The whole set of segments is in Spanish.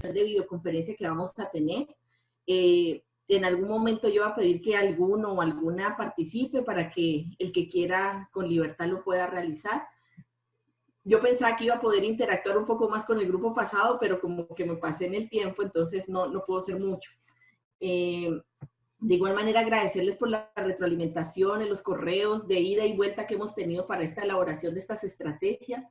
De videoconferencia que vamos a tener. En algún momento yo voy a pedir que alguno o alguna participe para que el que quiera con libertad lo pueda realizar. Yo pensaba que iba a poder interactuar un poco más con el grupo pasado, pero como que me pasé en el tiempo, entonces no puedo hacer mucho. De igual manera, agradecerles por la retroalimentación en los correos de ida y vuelta que hemos tenido para esta elaboración de estas estrategias.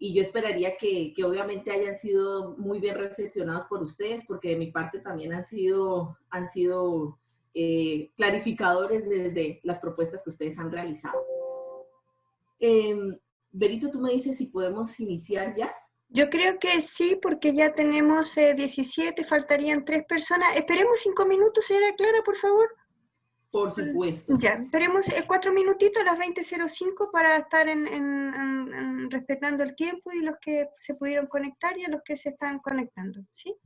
Y yo esperaría que obviamente hayan sido muy bien recepcionados por ustedes, porque de mi parte también han sido clarificadores desde las propuestas que ustedes han realizado. Berito, tú me dices si podemos iniciar ya. Yo creo que sí, porque ya tenemos 17, faltarían 3 personas. Esperemos 5 minutos, señora Clara, por favor. Por supuesto. Ya, esperemos 4 minutitos a las 20:05 para estar respetando el tiempo y los que se pudieron conectar y a los que se están conectando, ¿sí?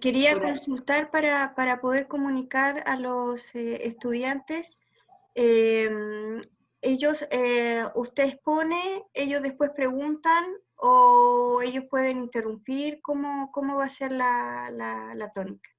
Quería consultar para poder comunicar a los estudiantes. Ellos, usted expone, ellos después preguntan o ellos pueden interrumpir. ¿Cómo va a ser la tónica?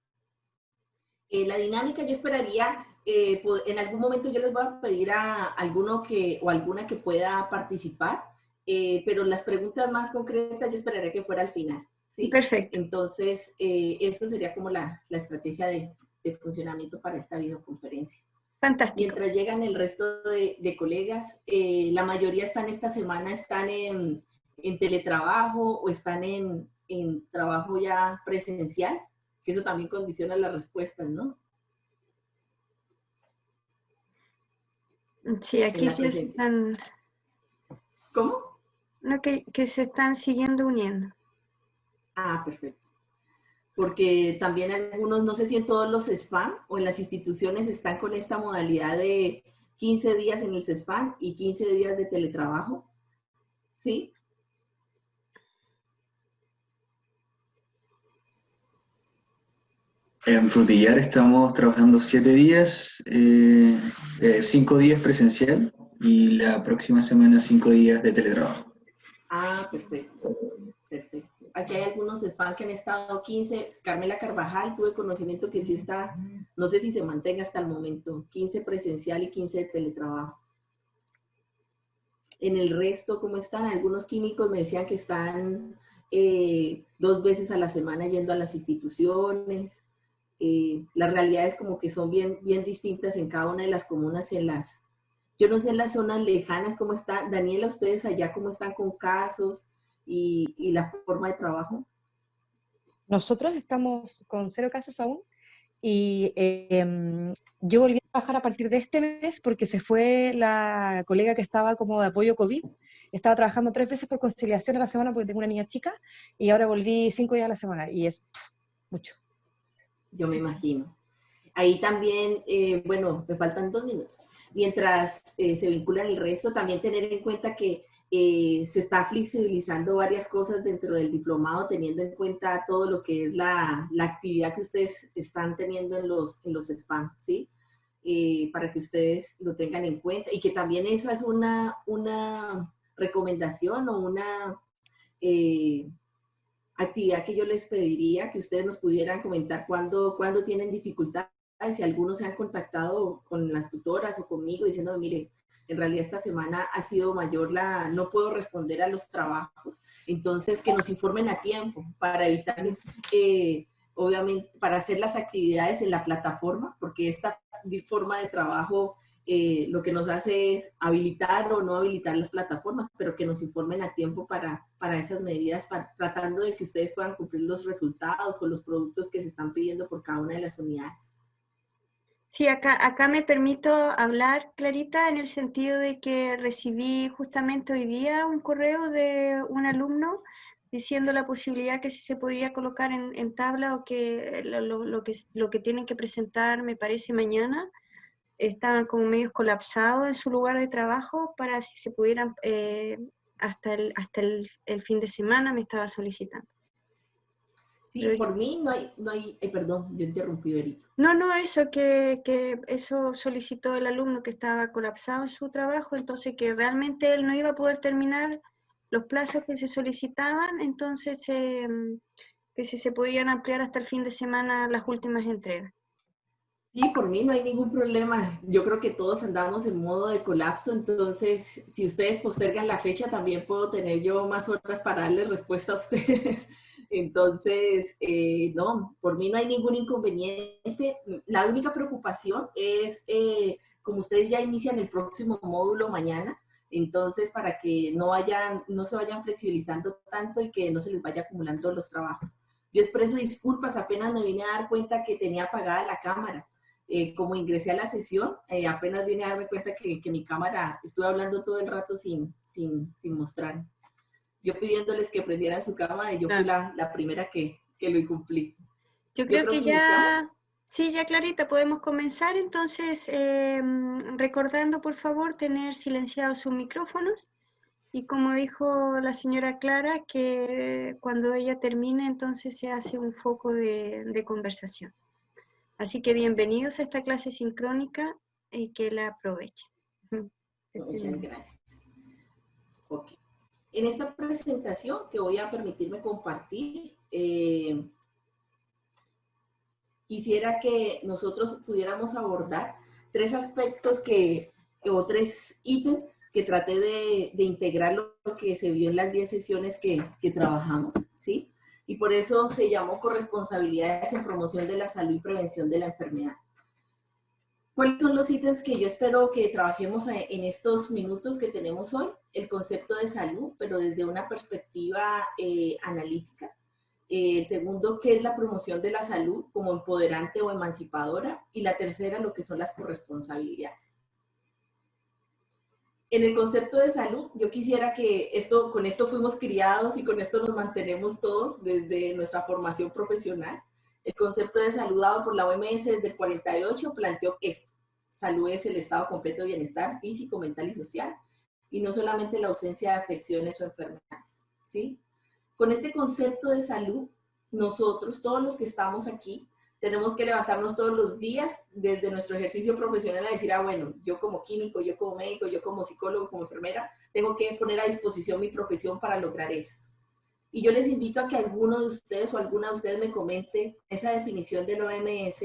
La dinámica yo esperaría, en algún momento yo les voy a pedir a alguno o alguna que pueda participar, pero las preguntas más concretas yo esperaría que fuera al final, ¿sí? Perfecto. Entonces, eso sería como la estrategia de funcionamiento para esta videoconferencia. Fantástico. Mientras llegan el resto de colegas, la mayoría esta semana están en teletrabajo o están en trabajo ya presencial, que eso también condiciona las respuestas, ¿no? Sí, aquí sí se están... ¿Cómo? No, que se están siguiendo uniendo. Ah, perfecto. Porque también algunos, no sé si en todos los CESPAN o en las instituciones están con esta modalidad de 15 días en el CESPAN y 15 días de teletrabajo, ¿sí? En Frutillar estamos trabajando 7 días, 5 días presencial y la próxima semana 5 días de teletrabajo. Ah, perfecto, perfecto. Aquí hay algunos SPAN que han estado 15, Carmela Carvajal, tuve conocimiento que sí está, no sé si se mantenga hasta el momento, 15 presencial y 15 de teletrabajo. En el resto, ¿cómo están? Algunos químicos me decían que están 2 veces a la semana yendo a las instituciones. Las realidades como que son bien distintas en cada una de las comunas y yo no sé en las zonas lejanas cómo está. Daniela, ustedes allá cómo están con casos y la forma de trabajo. Nosotros estamos con 0 casos aún y yo volví a trabajar a partir de este mes porque se fue la colega que estaba como de apoyo COVID. Estaba trabajando 3 veces por conciliación a la semana porque tengo una niña chica y ahora volví 5 días a la semana y es mucho. Yo me imagino. Ahí también, bueno, me faltan 2 minutos. Mientras se vinculan el resto, también tener en cuenta que se está flexibilizando varias cosas dentro del diplomado, teniendo en cuenta todo lo que es la actividad que ustedes están teniendo en los spam, ¿sí? Para que ustedes lo tengan en cuenta y que también esa es una recomendación o una actividad que yo les pediría que ustedes nos pudieran comentar cuando tienen dificultades, si algunos se han contactado con las tutoras o conmigo diciendo, mire, en realidad esta semana ha sido mayor no puedo responder a los trabajos, entonces que nos informen a tiempo para evitar, obviamente, para hacer las actividades en la plataforma, porque esta forma de trabajo lo que nos hace es habilitar o no habilitar las plataformas, pero que nos informen a tiempo para esas medidas, tratando de que ustedes puedan cumplir los resultados o los productos que se están pidiendo por cada una de las unidades. Sí, acá me permito hablar, Clarita, en el sentido de que recibí justamente hoy día un correo de un alumno diciendo la posibilidad que si se podría colocar en tabla o que lo que tienen que presentar, me parece, mañana. Estaban como medios colapsados en su lugar de trabajo para si se pudieran, hasta el fin de semana me estaba solicitando. Sí, por mí perdón, yo interrumpí, Berito. No, eso que eso solicitó el alumno que estaba colapsado en su trabajo, entonces que realmente él no iba a poder terminar los plazos que se solicitaban, entonces que si se podían ampliar hasta el fin de semana las últimas entregas. Sí, por mí no hay ningún problema. Yo creo que todos andamos en modo de colapso, entonces si ustedes postergan la fecha, también puedo tener yo más horas para darles respuesta a ustedes. Entonces, no, por mí no hay ningún inconveniente. La única preocupación es, como ustedes ya inician el próximo módulo mañana, entonces para que no se vayan flexibilizando tanto y que no se les vaya acumulando los trabajos. Yo expreso disculpas, apenas me vine a dar cuenta que tenía apagada la cámara. Como ingresé a la sesión, apenas vine a darme cuenta que mi cámara, estuve hablando todo el rato sin mostrar. Yo pidiéndoles que prendieran su cámara y yo fui la primera que lo incumplí. Yo creo que ya, iniciamos. sí, ya Clarita, podemos comenzar. Entonces, recordando por favor tener silenciados sus micrófonos. Y como dijo la señora Clara, que cuando ella termine, entonces se hace un foco de conversación. Así que bienvenidos a esta clase sincrónica y que la aprovechen. Muchas gracias. Ok. En esta presentación que voy a permitirme compartir, quisiera que nosotros pudiéramos abordar tres aspectos o tres ítems que traté de integrar lo que se vio en las 10 sesiones que trabajamos, ¿sí? Y por eso se llamó corresponsabilidades en promoción de la salud y prevención de la enfermedad. ¿Cuáles son los ítems que yo espero que trabajemos en estos minutos que tenemos hoy? El concepto de salud, pero desde una perspectiva analítica. El segundo, ¿qué es la promoción de la salud como empoderante o emancipadora? Y la tercera, lo que son las corresponsabilidades. En el concepto de salud, yo quisiera que con esto fuimos criados y con esto nos mantenemos todos desde nuestra formación profesional. El concepto de salud dado por la OMS desde el 48 planteó esto. Salud es el estado completo de bienestar físico, mental y social, y no solamente la ausencia de afecciones o enfermedades, ¿sí? Con este concepto de salud, nosotros, todos los que estamos aquí, tenemos que levantarnos todos los días desde nuestro ejercicio profesional a decir, bueno, yo como químico, yo como médico, yo como psicólogo, como enfermera, tengo que poner a disposición mi profesión para lograr esto. Y yo les invito a que alguno de ustedes o alguna de ustedes me comente esa definición del OMS,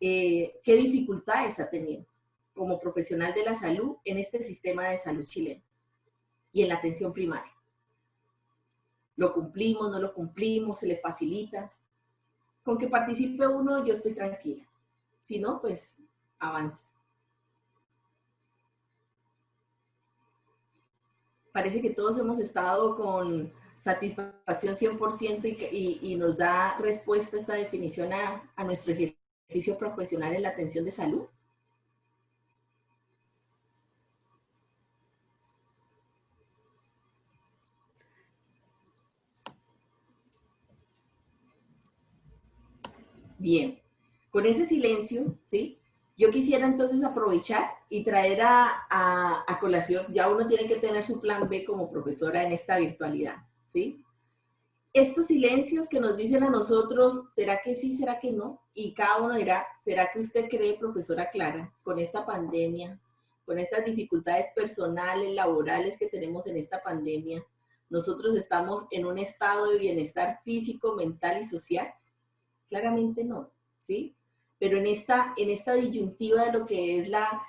qué dificultades ha tenido como profesional de la salud en este sistema de salud chileno y en la atención primaria. ¿Lo cumplimos, no lo cumplimos, se le facilita? Con que participe uno, yo estoy tranquila. Si no, pues avance. Parece que todos hemos estado con satisfacción 100% y nos da respuesta esta definición a nuestro ejercicio profesional en la atención de salud. Bien, con ese silencio, ¿sí? Yo quisiera entonces aprovechar y traer a colación, ya uno tiene que tener su plan B como profesora en esta virtualidad, ¿sí? Estos silencios que nos dicen a nosotros, ¿será que sí, será que no? Y cada uno dirá, ¿será que usted cree, profesora Clara, con esta pandemia, con estas dificultades personales, laborales que tenemos en esta pandemia, nosotros estamos en un estado de bienestar físico, mental y social? Claramente no, ¿sí? Pero en esta disyuntiva de lo que es la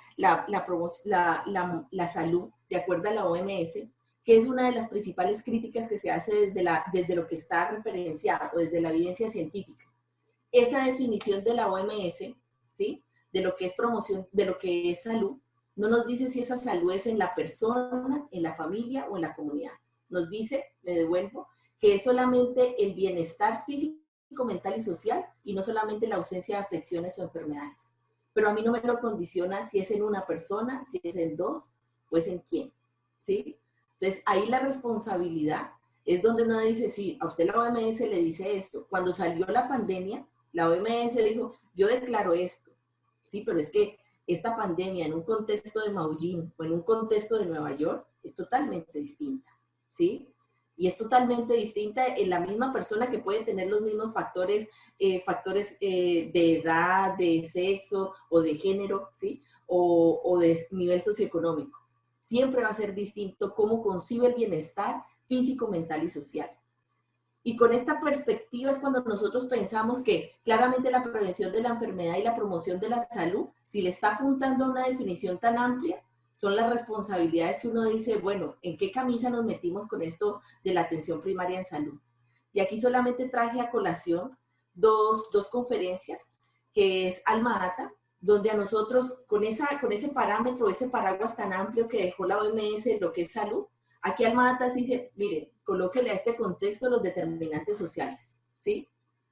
salud, de acuerdo a la OMS, que es una de las principales críticas que se hace desde lo que está referenciado o desde la evidencia científica. Esa definición de la OMS, ¿sí? De lo que es promoción, de lo que es salud, no nos dice si esa salud es en la persona, en la familia o en la comunidad. Nos dice, me devuelvo, que es solamente el bienestar físico, mental y social, y no solamente la ausencia de afecciones o enfermedades. Pero a mí no me lo condiciona si es en una persona, si es en dos, o es en quién, ¿sí? Entonces, ahí la responsabilidad es donde uno dice, sí, a usted la OMS le dice esto. Cuando salió la pandemia, la OMS dijo, yo declaro esto, ¿sí? Pero es que esta pandemia en un contexto de Maullín o en un contexto de Nueva York es totalmente distinta, ¿sí? Y es totalmente distinta en la misma persona que puede tener los mismos factores, de edad, de sexo o de género, ¿sí? O de nivel socioeconómico. Siempre va a ser distinto cómo concibe el bienestar físico, mental y social. Y con esta perspectiva es cuando nosotros pensamos que claramente la prevención de la enfermedad y la promoción de la salud, si le está apuntando a una definición tan amplia, son las responsabilidades que uno dice, bueno, ¿en qué camisa nos metimos con esto de la atención primaria en salud? Y aquí solamente traje a colación dos conferencias, que es Alma Ata, donde a nosotros, con ese parámetro, ese paraguas tan amplio que dejó la OMS, lo que es salud, aquí Alma Ata dice, mire, colóquele a este contexto los determinantes sociales, ¿sí?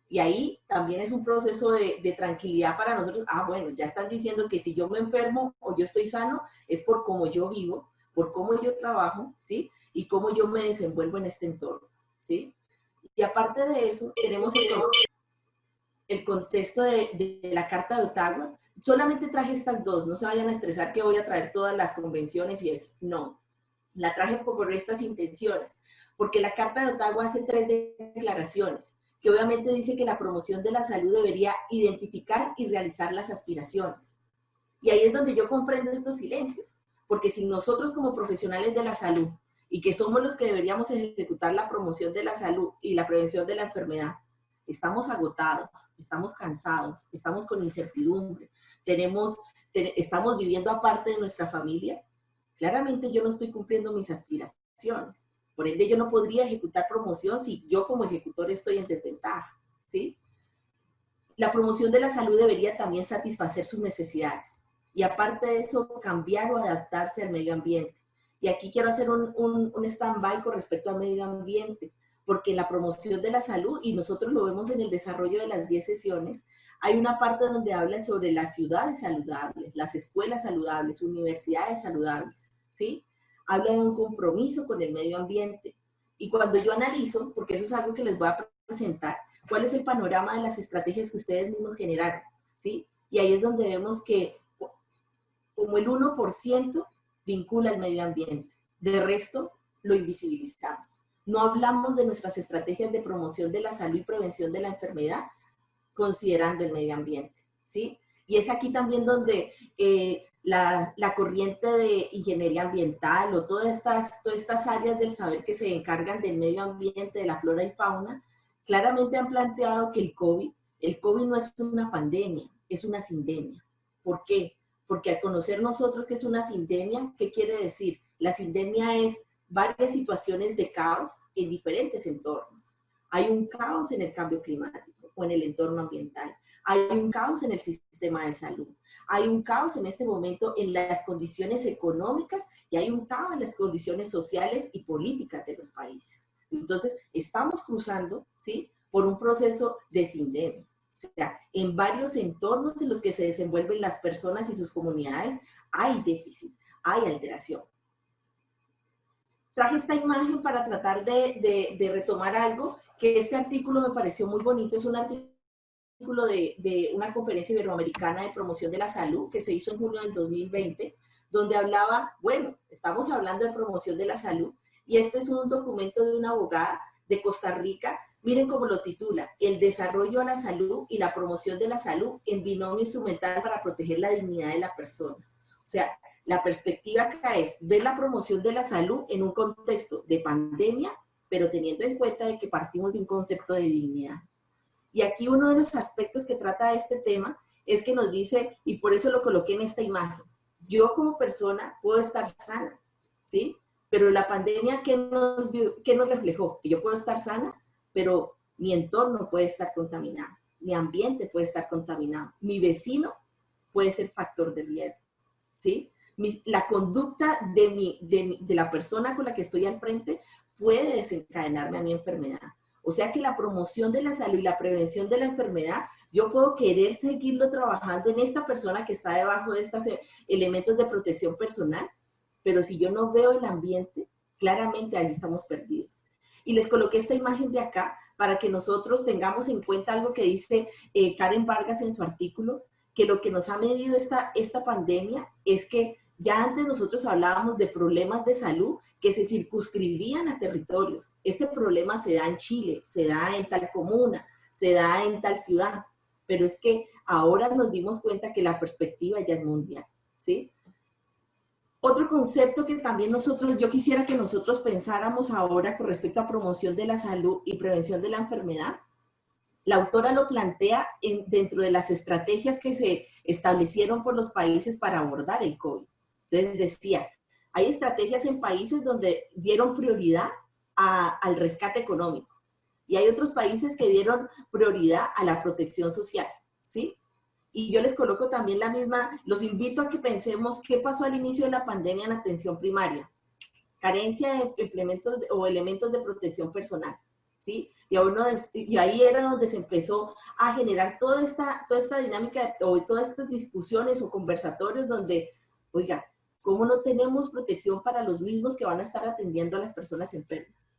Y ahí también es un proceso de tranquilidad para nosotros. Ah, bueno, ya están diciendo que si yo me enfermo o yo estoy sano, es por cómo yo vivo, por cómo yo trabajo, ¿sí? Y cómo yo me desenvuelvo en este entorno, ¿sí? Y aparte de eso, tenemos el contexto de la Carta de Ottawa. Solamente traje estas dos, no se vayan a estresar que voy a traer todas las convenciones y eso. No, la traje por estas intenciones, porque la Carta de Ottawa hace 3 declaraciones, que obviamente dice que la promoción de la salud debería identificar y realizar las aspiraciones. Y ahí es donde yo comprendo estos silencios, porque si nosotros como profesionales de la salud, y que somos los que deberíamos ejecutar la promoción de la salud y la prevención de la enfermedad, estamos agotados, estamos cansados, estamos con incertidumbre, estamos viviendo aparte de nuestra familia, claramente yo no estoy cumpliendo mis aspiraciones. Por ende, yo no podría ejecutar promoción si yo como ejecutor estoy en desventaja, ¿sí? La promoción de la salud debería también satisfacer sus necesidades. Y aparte de eso, cambiar o adaptarse al medio ambiente. Y aquí quiero hacer un stand-by con respecto al medio ambiente, porque en la promoción de la salud, y nosotros lo vemos en el desarrollo de las 10 sesiones, hay una parte donde habla sobre las ciudades saludables, las escuelas saludables, universidades saludables, ¿sí? Habla de un compromiso con el medio ambiente. Y cuando yo analizo, porque eso es algo que les voy a presentar, cuál es el panorama de las estrategias que ustedes mismos generaron, ¿sí? Y ahí es donde vemos que como el 1% vincula al medio ambiente. De resto, lo invisibilizamos. No hablamos de nuestras estrategias de promoción de la salud y prevención de la enfermedad considerando el medio ambiente, ¿sí? Y es aquí también donde la corriente de ingeniería ambiental o todas estas áreas del saber que se encargan del medio ambiente, de la flora y fauna, claramente han planteado que el COVID no es una pandemia, es una sindemia. ¿Por qué? Porque al conocer nosotros que es una sindemia, ¿qué quiere decir? La sindemia es varias situaciones de caos en diferentes entornos. Hay un caos en el cambio climático o en el entorno ambiental. Hay un caos en el sistema de salud. Hay un caos en este momento en las condiciones económicas y hay un caos en las condiciones sociales y políticas de los países. Entonces, estamos cruzando, ¿sí?, por un proceso de sindemia. O sea, en varios entornos en los que se desenvuelven las personas y sus comunidades hay déficit, hay alteración. Traje esta imagen para tratar de retomar algo, que este artículo me pareció muy bonito. Es un artículo de una conferencia iberoamericana de promoción de la salud que se hizo en junio del 2020, donde hablaba, bueno, estamos hablando de promoción de la salud, y este es un documento de una abogada de Costa Rica. Miren cómo lo titula: el desarrollo a la salud y la promoción de la salud en binomio instrumental para proteger la dignidad de la persona. O sea, la perspectiva acá es ver la promoción de la salud en un contexto de pandemia, pero teniendo en cuenta de que partimos de un concepto de dignidad. Y aquí uno de los aspectos que trata este tema es que nos dice, y por eso lo coloqué en esta imagen, yo como persona puedo estar sana, ¿sí? Pero la pandemia, ¿qué nos reflejó? Que yo puedo estar sana, pero mi entorno puede estar contaminado, mi ambiente puede estar contaminado, mi vecino puede ser factor de riesgo, ¿sí? La conducta de la persona con la que estoy al frente puede desencadenarme a mi enfermedad. O sea que la promoción de la salud y la prevención de la enfermedad, yo puedo querer seguirlo trabajando en esta persona que está debajo de estos elementos de protección personal, pero si yo no veo el ambiente, claramente ahí estamos perdidos. Y les coloqué esta imagen de acá para que nosotros tengamos en cuenta algo que dice Karen Vargas en su artículo, que lo que nos ha medido esta pandemia es que Ya antes nosotros hablábamos de problemas de salud que se circunscribían a territorios. Este problema se da en Chile, se da en tal comuna, se da en tal ciudad, pero es que ahora nos dimos cuenta que la perspectiva ya es mundial, ¿sí? Otro concepto que también yo quisiera que nosotros pensáramos ahora con respecto a promoción de la salud y prevención de la enfermedad, la autora lo plantea dentro de las estrategias que se establecieron por los países para abordar el COVID. Entonces decía, hay estrategias en países donde dieron prioridad al rescate económico y hay otros países que dieron prioridad a la protección social, ¿sí? Y yo les coloco también la misma, los invito a que pensemos qué pasó al inicio de la pandemia en atención primaria. Carencia de implementos o elementos de protección personal, ¿sí? Y ahí era donde se empezó a generar toda esta dinámica o todas estas discusiones o conversatorios donde, oiga, ¿cómo no tenemos protección para los mismos que van a estar atendiendo a las personas enfermas?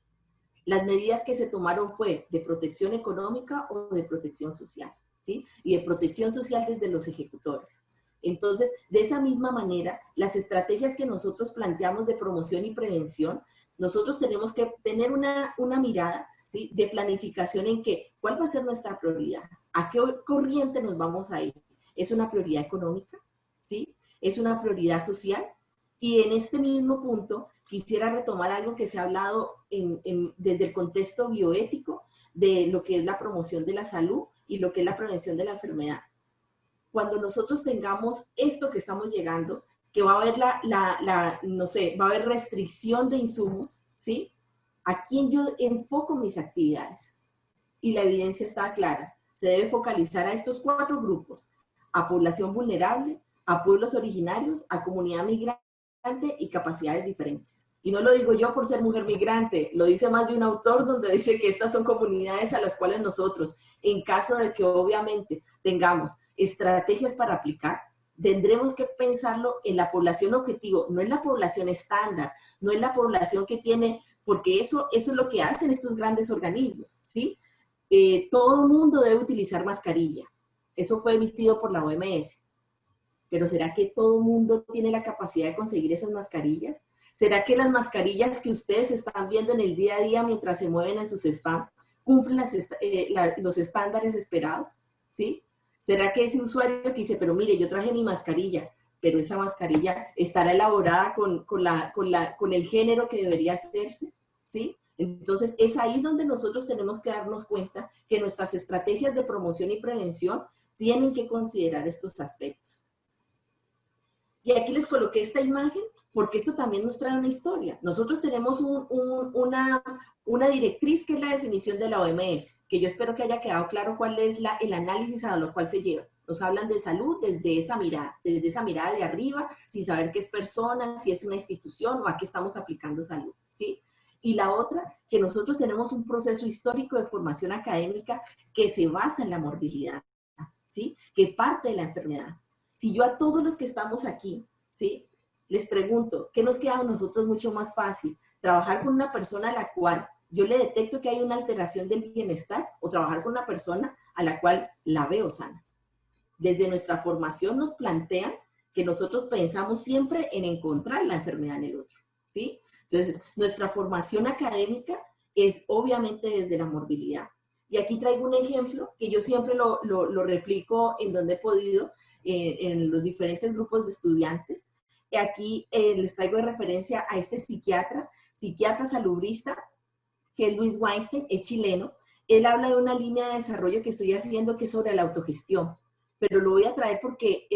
Las medidas que se tomaron fue de protección económica o de protección social, ¿sí? Y de protección social desde los ejecutores. Entonces, de esa misma manera, las estrategias que nosotros planteamos de promoción y prevención, nosotros tenemos que tener una mirada, ¿sí?, de planificación en que, ¿cuál va a ser nuestra prioridad? ¿A qué corriente nos vamos a ir? ¿Es una prioridad económica? ¿Sí? ¿Es una prioridad social? Y en este mismo punto, quisiera retomar algo que se ha hablado desde el contexto bioético de lo que es la promoción de la salud y lo que es la prevención de la enfermedad. Cuando nosotros tengamos esto que estamos llegando, que va a haber no sé, va a haber restricción de insumos, ¿sí? ¿A quién yo enfoco mis actividades? Y la evidencia está clara. Se debe focalizar a estos 4 grupos: a población vulnerable, a pueblos originarios, a comunidad migrante y capacidades diferentes. Y no lo digo yo por ser mujer migrante, lo dice más de un autor donde dice que estas son comunidades a las cuales nosotros, en caso de que obviamente tengamos estrategias para aplicar, tendremos que pensarlo en la población objetivo, no en la población estándar, no en la población que tiene, porque eso es lo que hacen estos grandes organismos, ¿sí? Todo el mundo debe utilizar mascarilla. Eso fue emitido por la OMS. Pero ¿será que todo el mundo tiene la capacidad de conseguir esas mascarillas? ¿Será que las mascarillas que ustedes están viendo en el día a día mientras se mueven en sus spam cumplen los estándares esperados? ¿Sí? ¿Será que ese usuario que dice, pero mire, yo traje mi mascarilla, pero esa mascarilla estará elaborada con el género que debería hacerse? ¿Sí? Entonces, es ahí donde nosotros tenemos que darnos cuenta que nuestras estrategias de promoción y prevención tienen que considerar estos aspectos. Y aquí les coloqué esta imagen porque esto también nos trae una historia. Nosotros tenemos una directriz que es la definición de la OMS, que yo espero que haya quedado claro cuál es el análisis a lo cual se lleva. Nos hablan de salud desde esa mirada de arriba, sin saber qué es persona, si es una institución o a qué estamos aplicando salud, ¿sí? Y la otra, que nosotros tenemos un proceso histórico de formación académica que se basa en la morbilidad, ¿sí? Que parte de la enfermedad. Si yo a todos los que estamos aquí, ¿sí?, les pregunto, ¿qué nos queda a nosotros mucho más fácil? ¿Trabajar con una persona a la cual yo le detecto que hay una alteración del bienestar o trabajar con una persona a la cual la veo sana? Desde nuestra formación nos plantean que nosotros pensamos siempre en encontrar la enfermedad en el otro, ¿sí? Entonces, nuestra formación académica es obviamente desde la morbilidad. Y aquí traigo un ejemplo que yo siempre lo replico en donde he podido, en los diferentes grupos de estudiantes. Aquí les traigo de referencia a este psiquiatra salubrista, que es Luis Weinstein, es chileno. Él habla de una línea de desarrollo que estoy haciendo que es sobre la autogestión, pero lo voy a traer porque,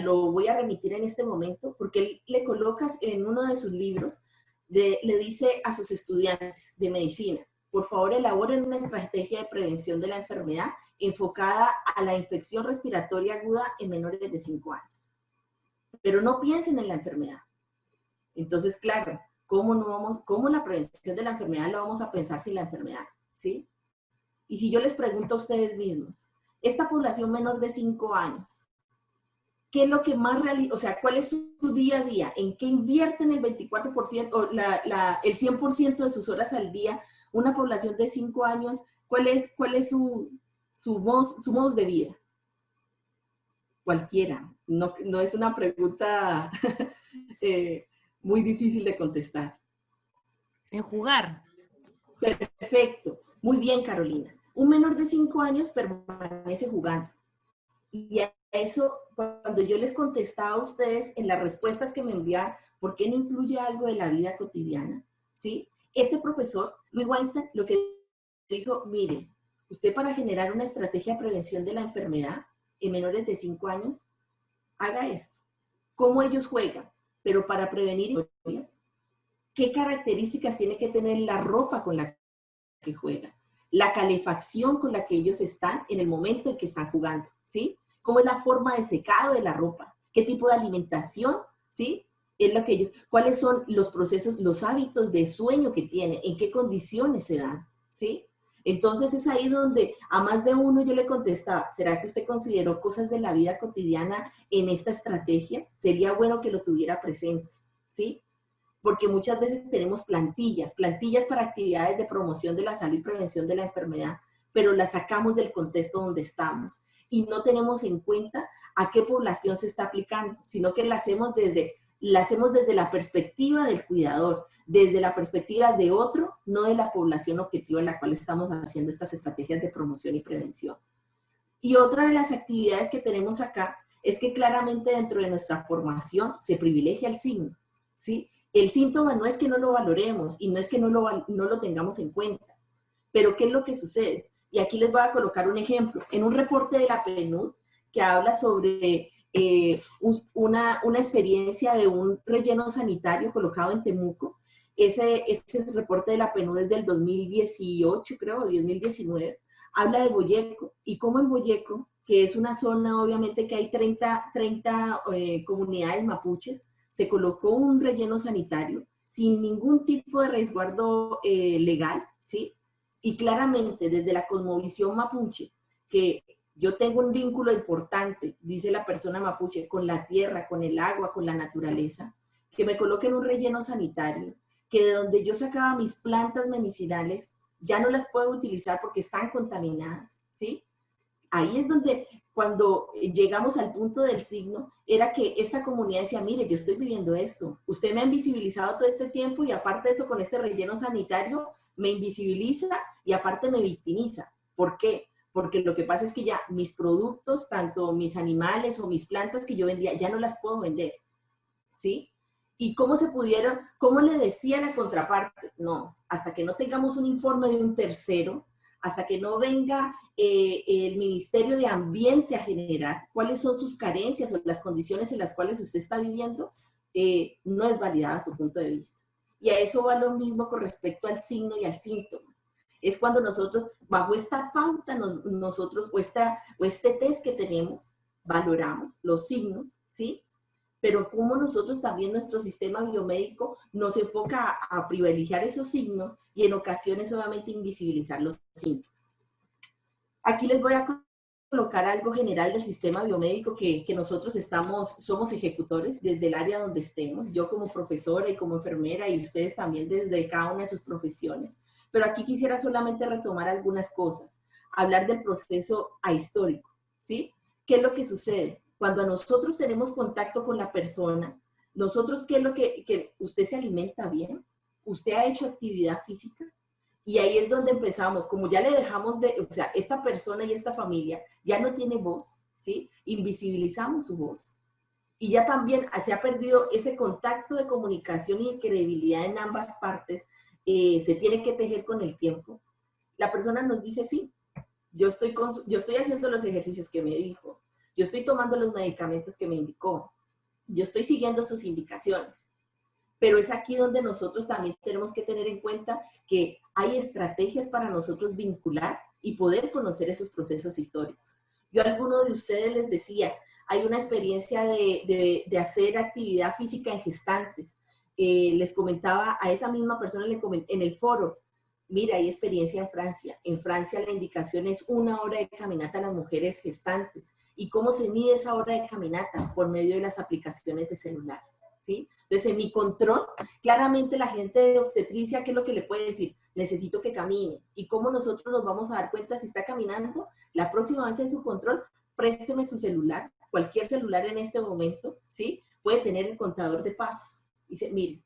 lo voy a remitir en este momento, porque él le coloca en uno de sus libros, le dice a sus estudiantes de medicina, por favor elaboren una estrategia de prevención de la enfermedad enfocada a la infección respiratoria aguda en menores de 5 años. Pero no piensen en la enfermedad. Entonces, claro, ¿cómo la prevención de la enfermedad lo vamos a pensar sin la enfermedad? ¿Sí? Y si yo les pregunto a ustedes mismos, esta población menor de 5 años, ¿qué es lo que más realiza? O sea, ¿cuál es su día a día? ¿En qué invierten el 24% o el 100% de sus horas al día? Una población de 5 años, ¿cuál es su modo de vida? Cualquiera. No es una pregunta muy difícil de contestar. En jugar. Perfecto. Muy bien, Carolina. Un menor de 5 años permanece jugando. Y a eso, cuando yo les contestaba a ustedes en las respuestas que me enviaban, ¿por qué no incluye algo de la vida cotidiana? ¿Sí? Este profesor, Luis Weinstein, lo que dijo, mire, usted para generar una estrategia de prevención de la enfermedad en menores de 5 años, haga esto. ¿Cómo ellos juegan? Pero para prevenir historias, ¿qué características tiene que tener la ropa con la que juegan? La calefacción con la que ellos están en el momento en que están jugando, ¿sí? ¿Cómo es la forma de secado de la ropa? ¿Qué tipo de alimentación, ¿sí? Es lo que ellos, ¿cuáles son los procesos, los hábitos de sueño que tienen? ¿En qué condiciones se dan? ¿Sí? Entonces es ahí donde a más de uno yo le contestaba, ¿será que usted consideró cosas de la vida cotidiana en esta estrategia? Sería bueno que lo tuviera presente, ¿sí? Porque muchas veces tenemos plantillas para actividades de promoción de la salud y prevención de la enfermedad, pero las sacamos del contexto donde estamos y no tenemos en cuenta a qué población se está aplicando, sino que la hacemos desde la perspectiva del cuidador, desde la perspectiva de otro, no de la población objetiva en la cual estamos haciendo estas estrategias de promoción y prevención. Y otra de las actividades que tenemos acá es que claramente dentro de nuestra formación se privilegia el signo, ¿sí? El síntoma no es que no lo valoremos y no es que no lo tengamos en cuenta, pero ¿qué es lo que sucede? Y aquí les voy a colocar un ejemplo. En un reporte de la PNUD que habla sobre una experiencia de un relleno sanitario colocado en Temuco, ese reporte de la PNUD es del 2018, creo, o 2019, habla de Boyeco y cómo en Boyeco, que es una zona obviamente que hay 30 comunidades mapuches, se colocó un relleno sanitario sin ningún tipo de resguardo legal, ¿sí? Y claramente desde la cosmovisión mapuche, que yo tengo un vínculo importante, dice la persona mapuche, con la tierra, con el agua, con la naturaleza, que me coloquen un relleno sanitario, que de donde yo sacaba mis plantas medicinales, ya no las puedo utilizar porque están contaminadas, ¿sí? Ahí es donde, cuando llegamos al punto del signo, era que esta comunidad decía, mire, yo estoy viviendo esto, usted me ha invisibilizado todo este tiempo y aparte de eso, con este relleno sanitario, me invisibiliza y aparte me victimiza. ¿Por qué? Porque lo que pasa es que ya mis productos, tanto mis animales o mis plantas que yo vendía, ya no las puedo vender, ¿sí? ¿Y cómo se pudieron, cómo le decía la contraparte? No, hasta que no tengamos un informe de un tercero, hasta que no venga el Ministerio de Ambiente a generar cuáles son sus carencias o las condiciones en las cuales usted está viviendo, no es validada tu punto de vista. Y a eso va lo mismo con respecto al signo y al síntoma. Es cuando nosotros, bajo esta pauta, nosotros, o este test que tenemos, valoramos los signos, ¿sí? Pero cómo nosotros también, nuestro sistema biomédico nos enfoca a privilegiar esos signos y en ocasiones obviamente invisibilizar los síntomas. Aquí les voy a colocar algo general del sistema biomédico que nosotros somos ejecutores desde el área donde estemos, yo como profesora y como enfermera y ustedes también desde cada una de sus profesiones. Pero aquí quisiera solamente retomar algunas cosas, hablar del proceso ahistórico, ¿sí? ¿Qué es lo que sucede? Cuando nosotros tenemos contacto con la persona, nosotros, ¿qué es lo que usted se alimenta bien? ¿Usted ha hecho actividad física? Y ahí es donde empezamos, como ya le dejamos o sea, esta persona y esta familia ya no tiene voz, ¿sí? Invisibilizamos su voz. Y ya también se ha perdido ese contacto de comunicación y de credibilidad en ambas partes, se tiene que tejer con el tiempo. La persona nos dice, sí, yo estoy haciendo los ejercicios que me dijo, yo estoy tomando los medicamentos que me indicó, yo estoy siguiendo sus indicaciones. Pero es aquí donde nosotros también tenemos que tener en cuenta que hay estrategias para nosotros vincular y poder conocer esos procesos históricos. Yo a alguno de ustedes les decía, hay una experiencia de hacer actividad física en gestantes. Les comentaba a esa misma persona en el foro, mira, hay experiencia en Francia. En Francia la indicación es 1 hora de caminata a las mujeres gestantes. ¿Y cómo se mide esa hora de caminata? Por medio de las aplicaciones de celular, ¿sí? Entonces, en mi control, claramente la gente de obstetricia, ¿qué es lo que le puede decir? Necesito que camine. ¿Y cómo nosotros nos vamos a dar cuenta si está caminando? La próxima vez en su control, présteme su celular, cualquier celular en este momento, ¿sí? puede tener el contador de pasos. Dice, mire,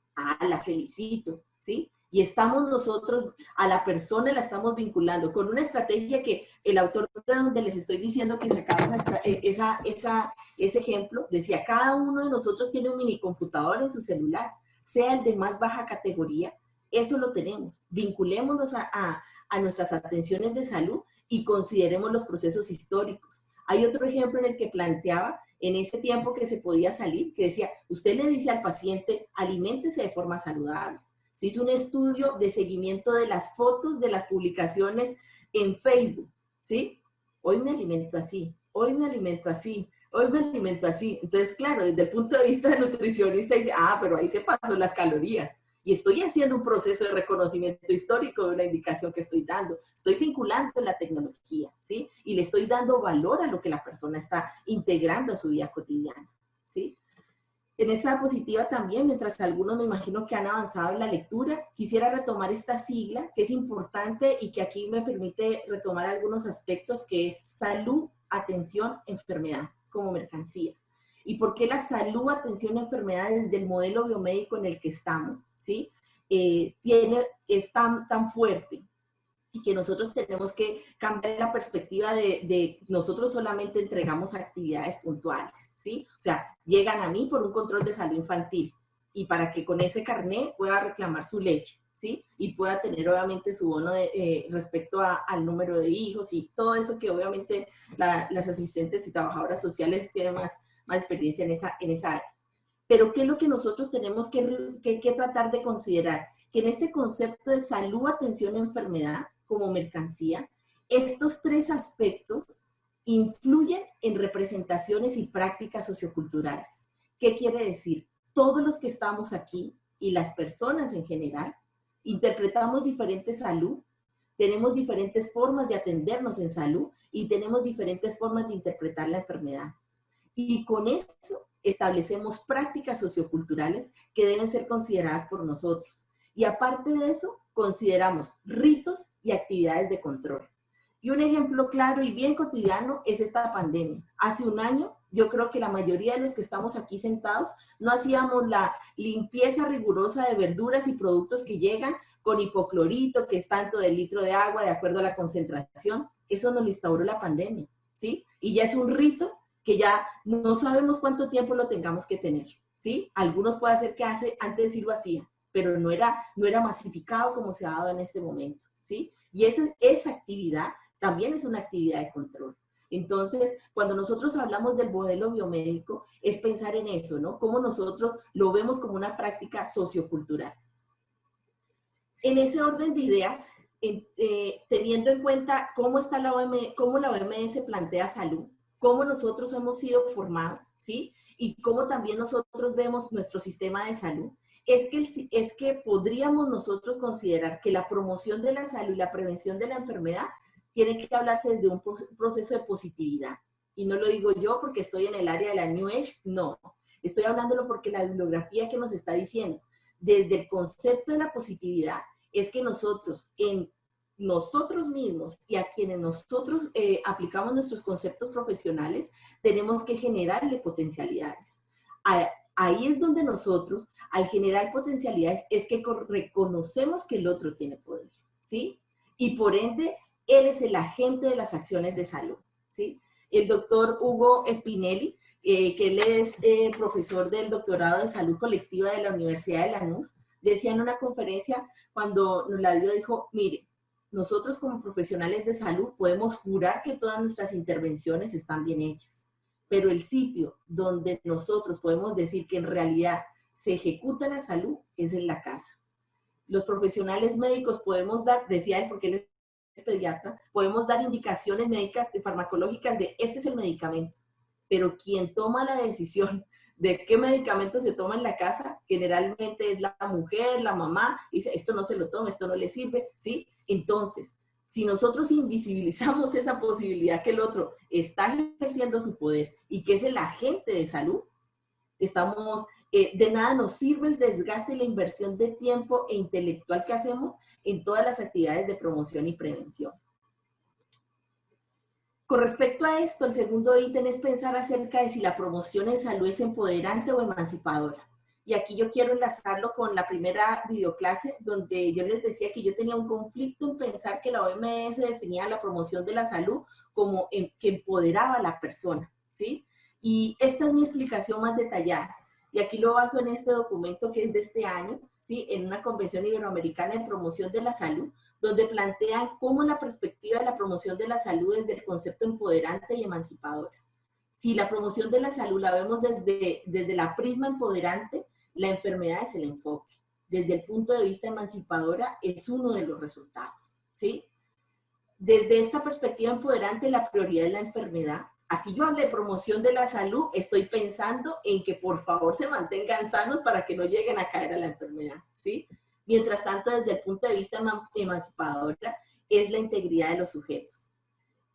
la felicito, ¿sí? Y estamos nosotros, a la persona la estamos vinculando con una estrategia que el autor de donde les estoy diciendo que sacaba ese ejemplo, decía, cada uno de nosotros tiene un minicomputador en su celular, sea el de más baja categoría, eso lo tenemos. Vinculémonos a nuestras atenciones de salud y consideremos los procesos históricos. Hay otro ejemplo en el que planteaba, en ese tiempo que se podía salir, que decía, usted le dice al paciente, aliméntese de forma saludable. Se hizo un estudio de seguimiento de las fotos de las publicaciones en Facebook, ¿sí? Hoy me alimento así, hoy me alimento así, hoy me alimento así. Entonces, claro, desde el punto de vista del nutricionista dice, pero ahí se pasó las calorías. Y estoy haciendo un proceso de reconocimiento histórico de una indicación que estoy dando. Estoy vinculando la tecnología, ¿sí? Y le estoy dando valor a lo que la persona está integrando a su vida cotidiana, ¿sí? En esta diapositiva también, mientras algunos me imagino que han avanzado en la lectura, quisiera retomar esta sigla que es importante y que aquí me permite retomar algunos aspectos, que es salud, atención, enfermedad como mercancía. ¿Y por qué la salud, atención, enfermedad desde el modelo biomédico en el que estamos, ¿sí? Es tan fuerte? Y que nosotros tenemos que cambiar la perspectiva de nosotros solamente entregamos actividades puntuales, ¿sí? O sea, llegan a mí por un control de salud infantil y para que con ese carné pueda reclamar su leche, ¿sí? Y pueda tener obviamente su bono respecto al número de hijos y todo eso que obviamente las asistentes y trabajadoras sociales tienen más experiencia en esa área. Pero ¿qué es lo que nosotros tenemos que tratar de considerar? Que en este concepto de salud, atención, enfermedad como mercancía, estos tres aspectos influyen en representaciones y prácticas socioculturales. ¿Qué quiere decir? Todos los que estamos aquí y las personas en general interpretamos diferente salud, tenemos diferentes formas de atendernos en salud y tenemos diferentes formas de interpretar la enfermedad. Y con eso establecemos prácticas socioculturales que deben ser consideradas por nosotros. Y aparte de eso, consideramos ritos y actividades de control. Y un ejemplo claro y bien cotidiano es esta pandemia. Hace un año, yo creo que la mayoría de los que estamos aquí sentados no hacíamos la limpieza rigurosa de verduras y productos que llegan con hipoclorito, que es tanto del litro de agua de acuerdo a la concentración. Eso nos lo instauró la pandemia, ¿sí? Y ya es un rito que ya no sabemos cuánto tiempo lo tengamos que tener, ¿sí? Algunos puede ser que antes sí lo hacían, pero no era masificado como se ha dado en este momento, ¿sí? Y esa actividad también es una actividad de control. Entonces, cuando nosotros hablamos del modelo biomédico, es pensar en eso, ¿no? Cómo nosotros lo vemos como una práctica sociocultural. En ese orden de ideas, teniendo en cuenta cómo la OMS plantea salud, cómo nosotros hemos sido formados, ¿sí? Y cómo también nosotros vemos nuestro sistema de salud, es que podríamos nosotros considerar que la promoción de la salud y la prevención de la enfermedad tiene que hablarse desde un proceso de positividad. Y no lo digo yo porque estoy en el área de la New Age, no. Estoy hablándolo porque la bibliografía que nos está diciendo, desde el concepto de la positividad, es que nosotros mismos y a quienes nosotros aplicamos nuestros conceptos profesionales, tenemos que generarle potencialidades. Ahí es donde nosotros, al generar potencialidades, es que reconocemos que el otro tiene poder, ¿sí? Y por ende, él es el agente de las acciones de salud, ¿sí? El doctor Hugo Spinelli, que él es profesor del doctorado de salud colectiva de la Universidad de Lanús, decía en una conferencia cuando nos la dio, dijo, mire, nosotros como profesionales de salud podemos jurar que todas nuestras intervenciones están bien hechas, pero el sitio donde nosotros podemos decir que en realidad se ejecuta la salud es en la casa. Los profesionales médicos podemos dar, decía él porque él es pediatra, podemos dar indicaciones médicas y farmacológicas de este es el medicamento, pero quien toma la decisión de qué medicamento se toma en la casa, generalmente es la mujer, la mamá, y dice, esto no se lo toma, esto no le sirve, ¿sí? Entonces, si nosotros invisibilizamos esa posibilidad que el otro está ejerciendo su poder y que es el agente de salud, de nada nos sirve el desgaste y la inversión de tiempo e intelectual que hacemos en todas las actividades de promoción y prevención. Con respecto a esto, el segundo ítem es pensar acerca de si la promoción en salud es empoderante o emancipadora. Y aquí yo quiero enlazarlo con la primera videoclase, donde yo les decía que yo tenía un conflicto en pensar que la OMS definía la promoción de la salud como que empoderaba a la persona, ¿sí? Y esta es mi explicación más detallada. Y aquí lo baso en este documento que es de este año, ¿sí? En una convención iberoamericana en promoción de la salud, donde plantean cómo la perspectiva de la promoción de la salud desde el concepto empoderante y emancipadora. Si la promoción de la salud la vemos desde la prisma empoderante, la enfermedad es el enfoque. Desde el punto de vista emancipadora, es uno de los resultados, ¿sí? Desde esta perspectiva empoderante, la prioridad es la enfermedad. Así yo hablé de promoción de la salud, estoy pensando en que por favor se mantengan sanos para que no lleguen a caer a la enfermedad, ¿sí? Mientras tanto, desde el punto de vista emancipadora, es la integridad de los sujetos.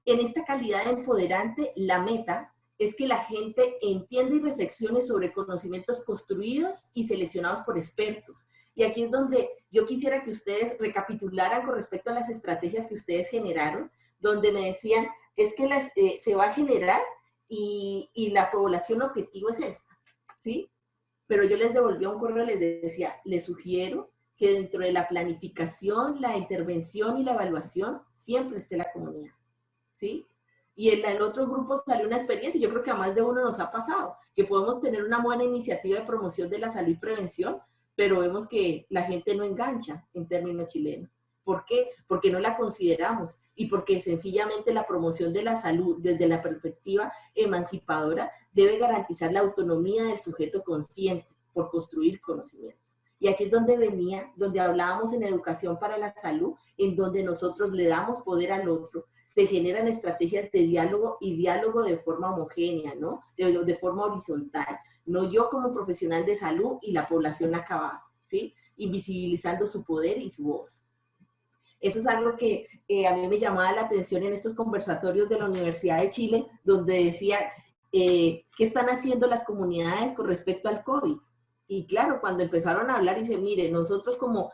En esta calidad de empoderante, la meta es que la gente entienda y reflexione sobre conocimientos construidos y seleccionados por expertos. Y aquí es donde yo quisiera que ustedes recapitularan con respecto a las estrategias que ustedes generaron, donde me decían, es que se va a generar y la población objetivo es esta, ¿sí? Pero yo les devolvía un correo, les decía, les sugiero que dentro de la planificación, la intervención y la evaluación siempre esté la comunidad, ¿sí? Y en el otro grupo salió una experiencia, y yo creo que a más de uno nos ha pasado, que podemos tener una buena iniciativa de promoción de la salud y prevención, pero vemos que la gente no engancha en términos chilenos. ¿Por qué? Porque no la consideramos y porque sencillamente la promoción de la salud desde la perspectiva emancipadora debe garantizar la autonomía del sujeto consciente por construir conocimiento. Y aquí es donde donde hablábamos en educación para la salud, en donde nosotros le damos poder al otro, se generan estrategias de diálogo y diálogo de forma homogénea, ¿no? De forma horizontal. No yo como profesional de salud y la población acá abajo, ¿sí? Invisibilizando su poder y su voz. Eso es algo que a mí me llamaba la atención en estos conversatorios de la Universidad de Chile, donde decía, ¿qué están haciendo las comunidades con respecto al COVID? Y claro, cuando empezaron a hablar, dice, mire, nosotros como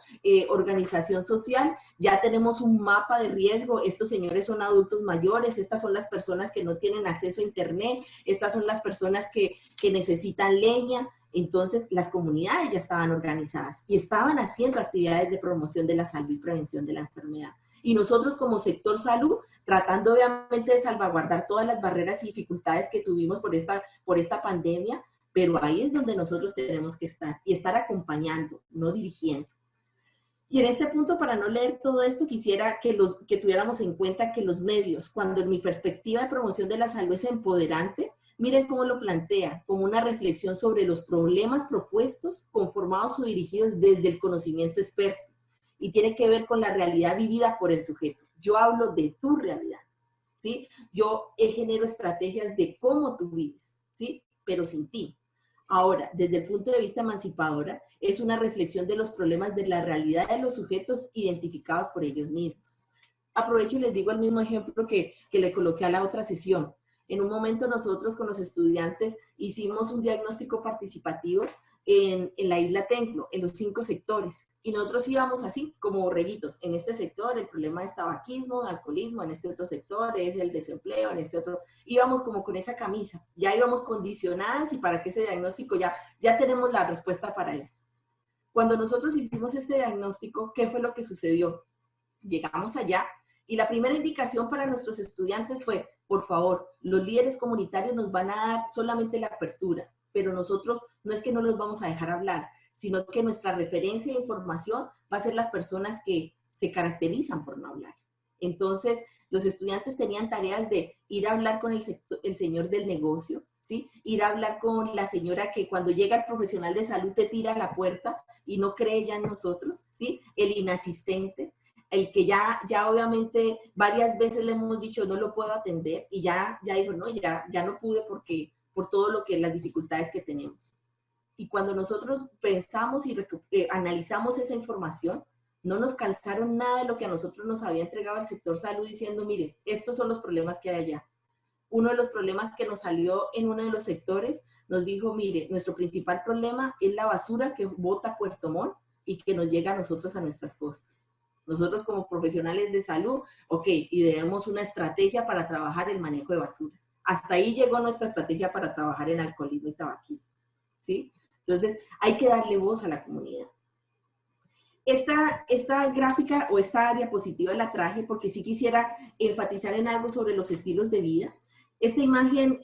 organización social ya tenemos un mapa de riesgo, estos señores son adultos mayores, estas son las personas que no tienen acceso a internet, estas son las personas que necesitan leña. Entonces, las comunidades ya estaban organizadas y estaban haciendo actividades de promoción de la salud y prevención de la enfermedad. Y nosotros como sector salud, tratando obviamente de salvaguardar todas las barreras y dificultades que tuvimos por esta pandemia, pero ahí es donde nosotros tenemos que estar y estar acompañando, no dirigiendo. Y en este punto, para no leer todo esto, quisiera que tuviéramos en cuenta que los medios, cuando en mi perspectiva de promoción de la salud es empoderante, miren cómo lo plantea, como una reflexión sobre los problemas propuestos, conformados o dirigidos desde el conocimiento experto. Y tiene que ver con la realidad vivida por el sujeto. Yo hablo de tu realidad, ¿sí? Yo genero estrategias de cómo tú vives, ¿sí? Pero sin ti. Ahora, desde el punto de vista emancipadora, es una reflexión de los problemas de la realidad de los sujetos identificados por ellos mismos. Aprovecho y les digo el mismo ejemplo que le coloqué a la otra sesión. En un momento nosotros con los estudiantes hicimos un diagnóstico participativo en la isla Templo, en los 5 sectores. Y nosotros íbamos así, como borreguitos. En este sector el problema es tabaquismo, alcoholismo, en este otro sector es el desempleo, en este otro... Íbamos como con esa camisa, ya íbamos condicionadas y para que ese diagnóstico ya tenemos la respuesta para esto. Cuando nosotros hicimos este diagnóstico, ¿qué fue lo que sucedió? Llegamos allá y la primera indicación para nuestros estudiantes fue, por favor, los líderes comunitarios nos van a dar solamente la apertura, pero nosotros no es que no los vamos a dejar hablar, sino que nuestra referencia de información va a ser las personas que se caracterizan por no hablar. Entonces, los estudiantes tenían tareas de ir a hablar con el señor del negocio, ¿sí? Ir a hablar con la señora que cuando llega el profesional de salud te tira a la puerta y no cree ya en nosotros, ¿sí? El inasistente, el que ya obviamente varias veces le hemos dicho no lo puedo atender y ya dijo no, ya no pude porque por todo lo que las dificultades que tenemos. Y cuando nosotros pensamos y analizamos esa información, no nos calzaron nada de lo que a nosotros nos había entregado el sector salud diciendo, mire, estos son los problemas que hay allá. Uno de los problemas que nos salió en uno de los sectores nos dijo, mire, nuestro principal problema es la basura que bota Puerto Montt y que nos llega a nosotros a nuestras costas. Nosotros como profesionales de salud, ok, y debemos una estrategia para trabajar el manejo de basuras. Hasta ahí llegó nuestra estrategia para trabajar en alcoholismo y tabaquismo, ¿sí? Entonces, hay que darle voz a la comunidad. Esta gráfica o esta diapositiva la traje porque sí quisiera enfatizar en algo sobre los estilos de vida. Esta imagen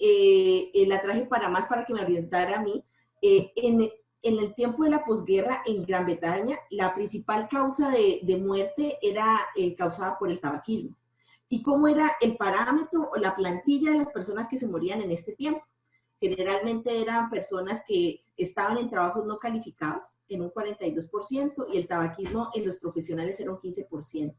la traje para que me orientara a mí. En el tiempo de la posguerra en Gran Bretaña, la principal causa de muerte era causada por el tabaquismo. ¿Y cómo era el parámetro o la plantilla de las personas que se morían en este tiempo? Generalmente eran personas que estaban en trabajos no calificados, en un 42%, y el tabaquismo en los profesionales era un 15%.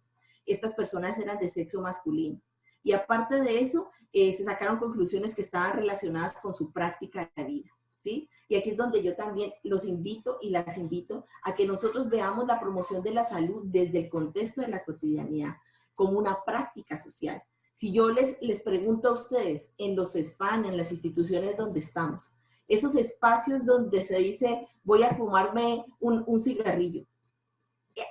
Estas personas eran de sexo masculino. Y aparte de eso, se sacaron conclusiones que estaban relacionadas con su práctica de vida, ¿sí? Y aquí es donde yo también los invito y las invito a que nosotros veamos la promoción de la salud desde el contexto de la cotidianidad, como una práctica social. Si yo les pregunto a ustedes, en los SFAN, en las instituciones donde estamos, esos espacios donde se dice, voy a fumarme un cigarrillo,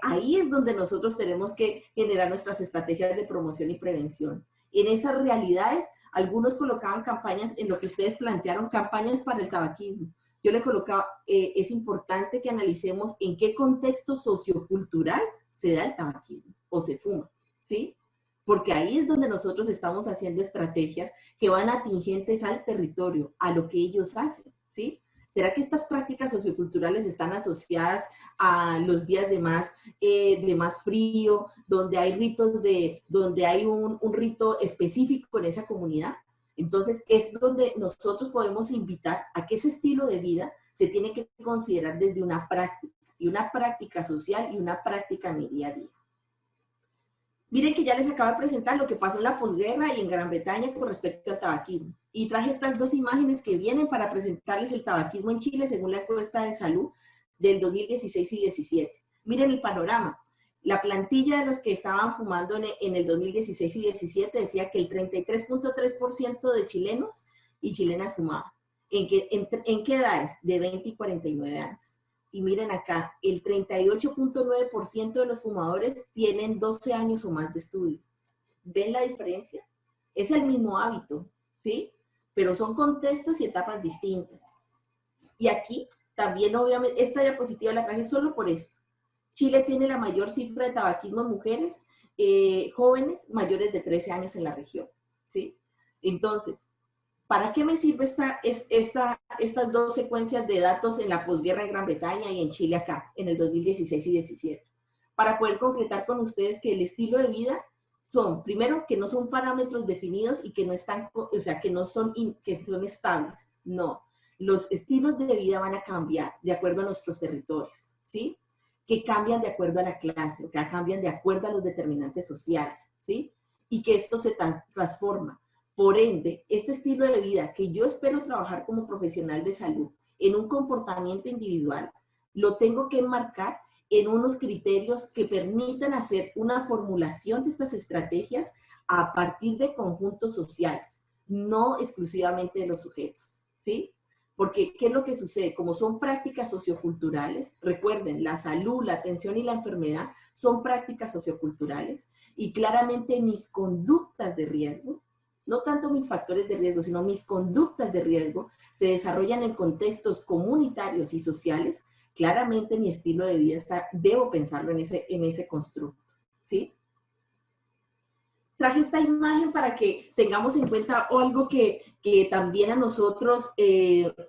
ahí es donde nosotros tenemos que generar nuestras estrategias de promoción y prevención. En esas realidades, algunos colocaban campañas, en lo que ustedes plantearon, campañas para el tabaquismo. Yo le colocaba, es importante que analicemos en qué contexto sociocultural se da el tabaquismo o se fuma, ¿sí? Porque ahí es donde nosotros estamos haciendo estrategias que van atingentes al territorio, a lo que ellos hacen, ¿sí? ¿Será que estas prácticas socioculturales están asociadas a los días de más frío, donde hay ritos donde hay un rito específico en esa comunidad? Entonces, es donde nosotros podemos invitar a que ese estilo de vida se tiene que considerar desde una práctica, y una práctica social y una práctica en el día a día. Miren que ya les acabo de presentar lo que pasó en la posguerra y en Gran Bretaña con respecto al tabaquismo. Y traje estas dos imágenes que vienen para presentarles el tabaquismo en Chile según la encuesta de salud del 2016 y 17. Miren el panorama. La plantilla de los que estaban fumando en el 2016 y 17 decía que el 33.3% de chilenos y chilenas fumaban. ¿En qué edades? De 20 y 49 años. Y miren acá, el 38.9% de los fumadores tienen 12 años o más de estudio. ¿Ven la diferencia? Es el mismo hábito, ¿sí? Pero son contextos y etapas distintas. Y aquí también, obviamente, esta diapositiva la traje solo por esto. Chile tiene la mayor cifra de tabaquismo en mujeres jóvenes mayores de 13 años en la región, ¿sí? Entonces, ¿para qué me sirve estas dos secuencias de datos en la posguerra en Gran Bretaña y en Chile acá, en el 2016 y 17? Para poder concretar con ustedes que el estilo de vida son, primero, que no son parámetros definidos y que no están, o sea, que son estables. No, los estilos de vida van a cambiar de acuerdo a nuestros territorios, ¿sí? Que cambian de acuerdo a la clase, que cambian de acuerdo a los determinantes sociales, ¿sí? Y que esto se transforma. Por ende, este estilo de vida que yo espero trabajar como profesional de salud en un comportamiento individual, lo tengo que enmarcar en unos criterios que permitan hacer una formulación de estas estrategias a partir de conjuntos sociales, no exclusivamente de los sujetos, ¿sí? Porque, ¿qué es lo que sucede? Como son prácticas socioculturales, recuerden, la salud, la atención y la enfermedad son prácticas socioculturales y claramente mis conductas de riesgo, no tanto mis factores de riesgo, sino mis conductas de riesgo, se desarrollan en contextos comunitarios y sociales. Claramente mi estilo de vida debo pensarlo en ese constructo, ¿sí? Traje esta imagen para que tengamos en cuenta algo que también a nosotros,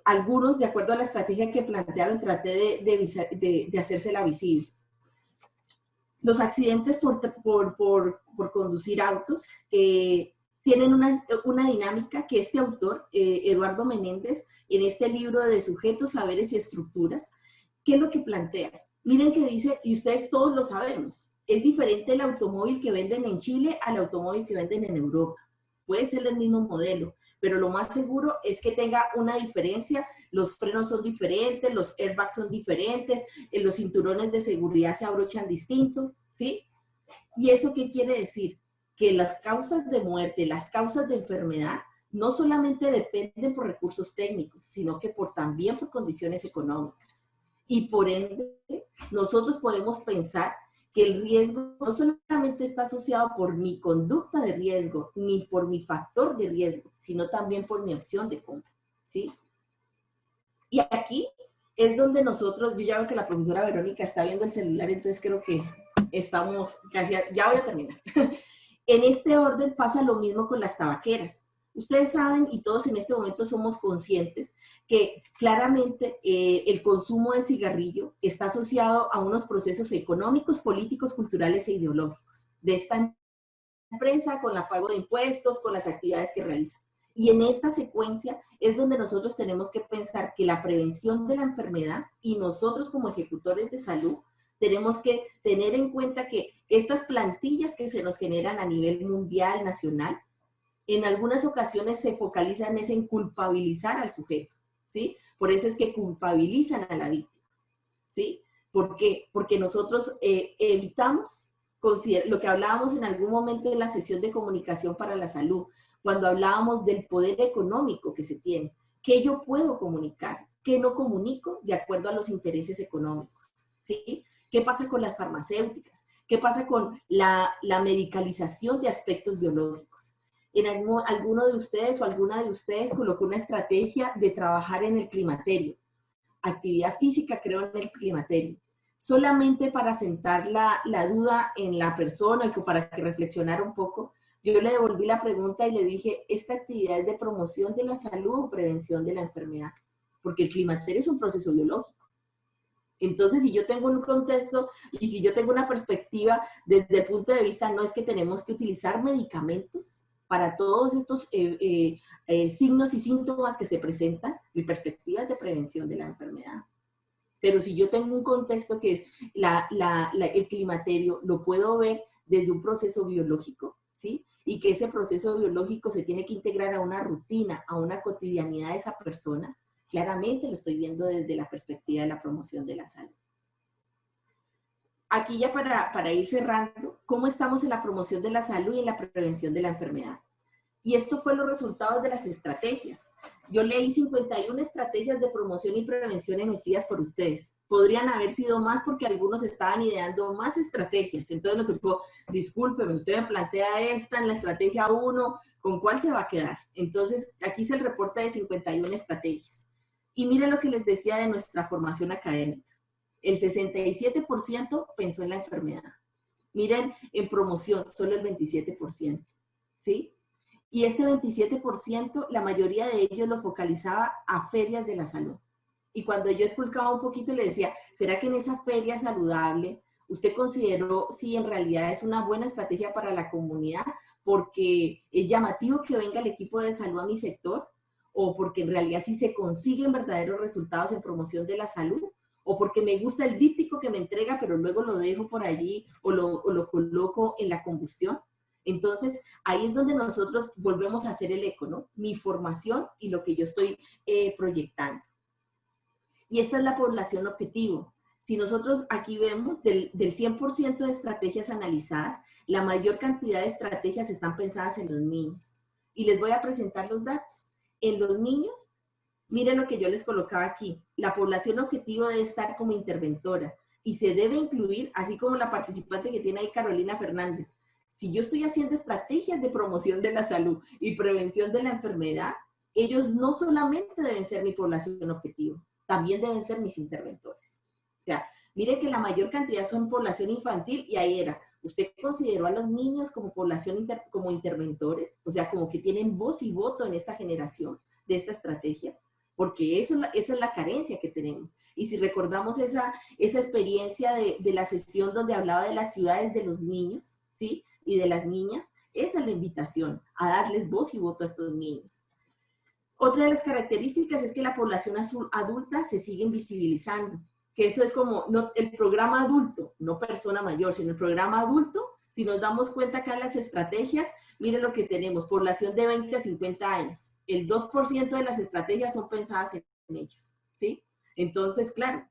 algunos, de acuerdo a la estrategia que plantearon, traté de hacérsela visible. Los accidentes por conducir autos tienen una dinámica que este autor, Eduardo Menéndez, en este libro de Sujetos, Saberes y Estructuras, ¿qué es lo que plantea? Miren que dice, y ustedes todos lo sabemos, es diferente el automóvil que venden en Chile al automóvil que venden en Europa. Puede ser el mismo modelo, pero lo más seguro es que tenga una diferencia. Los frenos son diferentes, los airbags son diferentes, los cinturones de seguridad se abrochan distinto, ¿sí? ¿Y eso qué quiere decir? Que las causas de muerte, las causas de enfermedad, no solamente dependen por recursos técnicos, sino que también por condiciones económicas. Y por ende, nosotros podemos pensar que el riesgo no solamente está asociado por mi conducta de riesgo, ni por mi factor de riesgo, sino también por mi opción de compra, ¿sí? Y aquí es donde nosotros, yo ya veo que la profesora Verónica está viendo el celular, entonces creo que estamos casi, ya voy a terminar. En este orden pasa lo mismo con las tabaqueras. Ustedes saben, y todos en este momento somos conscientes, que claramente el consumo de cigarrillo está asociado a unos procesos económicos, políticos, culturales e ideológicos de esta empresa, con el pago de impuestos, con las actividades que realiza. Y en esta secuencia es donde nosotros tenemos que pensar que la prevención de la enfermedad y nosotros como ejecutores de salud tenemos que tener en cuenta que estas plantillas que se nos generan a nivel mundial, nacional, en algunas ocasiones se focalizan en culpabilizar al sujeto, ¿sí? Por eso es que culpabilizan a la víctima, ¿sí? ¿Por qué? Porque nosotros evitamos lo que hablábamos en algún momento en la sesión de comunicación para la salud, cuando hablábamos del poder económico que se tiene, qué yo puedo comunicar, qué no comunico de acuerdo a los intereses económicos, ¿sí? ¿Qué pasa con las farmacéuticas? ¿Qué pasa con la medicalización de aspectos biológicos? Alguno de ustedes o alguna de ustedes colocó una estrategia de trabajar en el climaterio, actividad física creo en el climaterio, solamente para sentar la duda en la persona y para que reflexionara un poco. Yo le devolví la pregunta y le dije, ¿esta actividad es de promoción de la salud o prevención de la enfermedad? Porque el climaterio es un proceso biológico. Entonces, si yo tengo un contexto y si yo tengo una perspectiva desde el punto de vista, no es que tenemos que utilizar medicamentos para todos estos signos y síntomas que se presentan, mi perspectiva es de prevención de la enfermedad. Pero si yo tengo un contexto que es el climaterio, lo puedo ver desde un proceso biológico, ¿sí? Y que ese proceso biológico se tiene que integrar a una rutina, a una cotidianidad de esa persona, claramente lo estoy viendo desde la perspectiva de la promoción de la salud. Aquí ya para ir cerrando, ¿cómo estamos en la promoción de la salud y en la prevención de la enfermedad? Y esto fue los resultados de las estrategias. Yo leí 51 estrategias de promoción y prevención emitidas por ustedes. Podrían haber sido más porque algunos estaban ideando más estrategias. Entonces me tocó, discúlpeme, usted me plantea esta en la estrategia 1, ¿con cuál se va a quedar? Entonces aquí hice el reporte de 51 estrategias. Y miren lo que les decía de nuestra formación académica. El 67% pensó en la enfermedad. Miren, en promoción, solo el 27%, ¿sí? Y este 27%, la mayoría de ellos lo focalizaba a ferias de la salud. Y cuando yo esculcaba un poquito le decía, ¿será que en esa feria saludable usted consideró si en realidad es una buena estrategia para la comunidad? Porque es llamativo que venga el equipo de salud a mi sector, o porque en realidad sí se consiguen verdaderos resultados en promoción de la salud, o porque me gusta el díptico que me entrega, pero luego lo dejo por allí o lo coloco en la combustión. Entonces, ahí es donde nosotros volvemos a hacer el eco, ¿no? Mi formación y lo que yo estoy proyectando. Y esta es la población objetivo. Si nosotros aquí vemos del 100% de estrategias analizadas, la mayor cantidad de estrategias están pensadas en los niños. Y les voy a presentar los datos. En los niños, miren lo que yo les colocaba aquí. La población objetivo debe estar como interventora y se debe incluir, así como la participante que tiene ahí Carolina Fernández. Si yo estoy haciendo estrategias de promoción de la salud y prevención de la enfermedad, ellos no solamente deben ser mi población objetivo, también deben ser mis interventores. O sea, mire que la mayor cantidad son población infantil y ahí era, ¿usted consideró a los niños como población como interventores? O sea, como que tienen voz y voto en esta generación de esta estrategia, porque esa es la carencia que tenemos. Y si recordamos esa experiencia de la sesión donde hablaba de las ciudades de los niños, ¿sí? Y de las niñas, esa es la invitación, a darles voz y voto a estos niños. Otra de las características es que la población adulta se sigue invisibilizando, que eso es como el programa adulto, no persona mayor, sino el programa adulto. Si nos damos cuenta acá en las estrategias, miren lo que tenemos, población de 20 a 50 años. El 2% de las estrategias son pensadas en ellos, ¿sí? Entonces, claro,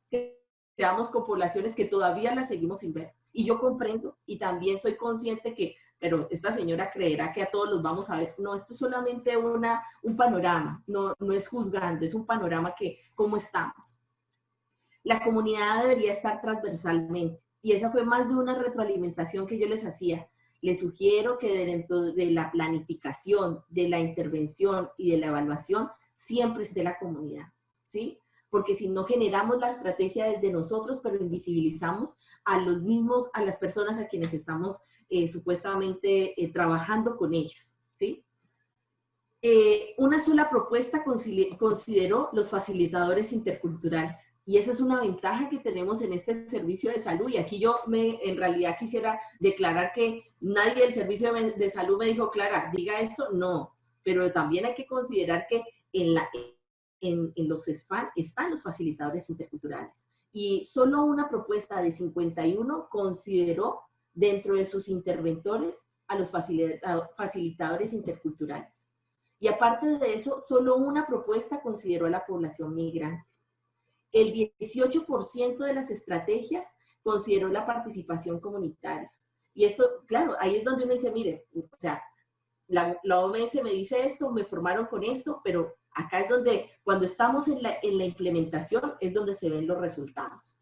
quedamos con poblaciones que todavía las seguimos sin ver. Y yo comprendo y también soy consciente que, pero esta señora creerá que a todos los vamos a ver. No, esto es solamente un panorama, no es juzgando, es un panorama que, ¿cómo estamos? La comunidad debería estar transversalmente. Y esa fue más de una retroalimentación que yo les hacía. Les sugiero que dentro de la planificación, de la intervención y de la evaluación, siempre esté la comunidad, ¿sí? Porque si no generamos la estrategia desde nosotros, pero invisibilizamos a los mismos, a las personas a quienes estamos supuestamente trabajando con ellos, ¿sí? Una sola propuesta consideró los facilitadores interculturales. Y esa es una ventaja que tenemos en este servicio de salud. Y aquí yo en realidad quisiera declarar que nadie del servicio de salud me dijo, Clara, diga esto. No, pero también hay que considerar que en los CESFAN están los facilitadores interculturales. Y solo una propuesta de 51 consideró dentro de sus interventores a los facilitadores interculturales. Y aparte de eso, solo una propuesta consideró a la población migrante. El 18% de las estrategias consideró la participación comunitaria. Y esto, claro, ahí es donde uno dice, mire, o sea, la OMS me dice esto, me formaron con esto, pero acá es donde, cuando estamos en la implementación, es donde se ven los resultados.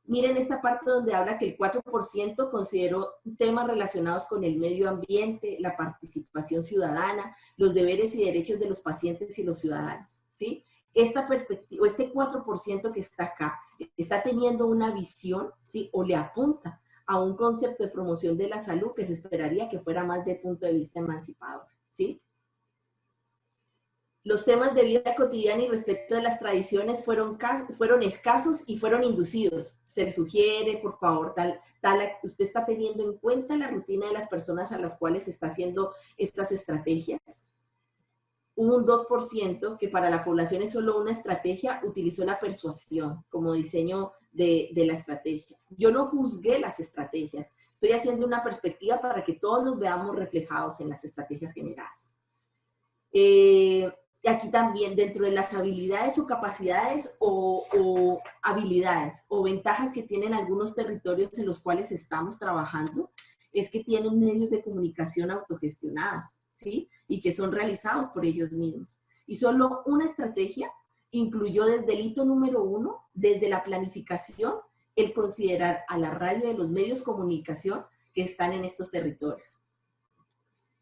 Miren esta parte donde habla que el 4% consideró temas relacionados con el medio ambiente, la participación ciudadana, los deberes y derechos de los pacientes y los ciudadanos, ¿sí? Esta perspectiva, este 4% que está acá, está teniendo una visión, ¿sí? O le apunta a un concepto de promoción de la salud que se esperaría que fuera más de punto de vista emancipador, ¿sí? Los temas de vida cotidiana y respecto de las tradiciones fueron escasos y fueron inducidos. Se le sugiere, por favor, usted está teniendo en cuenta la rutina de las personas a las cuales está haciendo estas estrategias. Hubo un 2% que para la población es solo una estrategia, utilizó la persuasión como diseño de la estrategia. Yo no juzgué las estrategias, estoy haciendo una perspectiva para que todos nos veamos reflejados en las estrategias generadas. Aquí también, dentro de las habilidades o capacidades o habilidades o ventajas que tienen algunos territorios en los cuales estamos trabajando, es que tienen medios de comunicación autogestionados, ¿sí? Y que son realizados por ellos mismos. Y solo una estrategia incluyó desde el hito número 1, desde la planificación, el considerar a la radio de los medios de comunicación que están en estos territorios.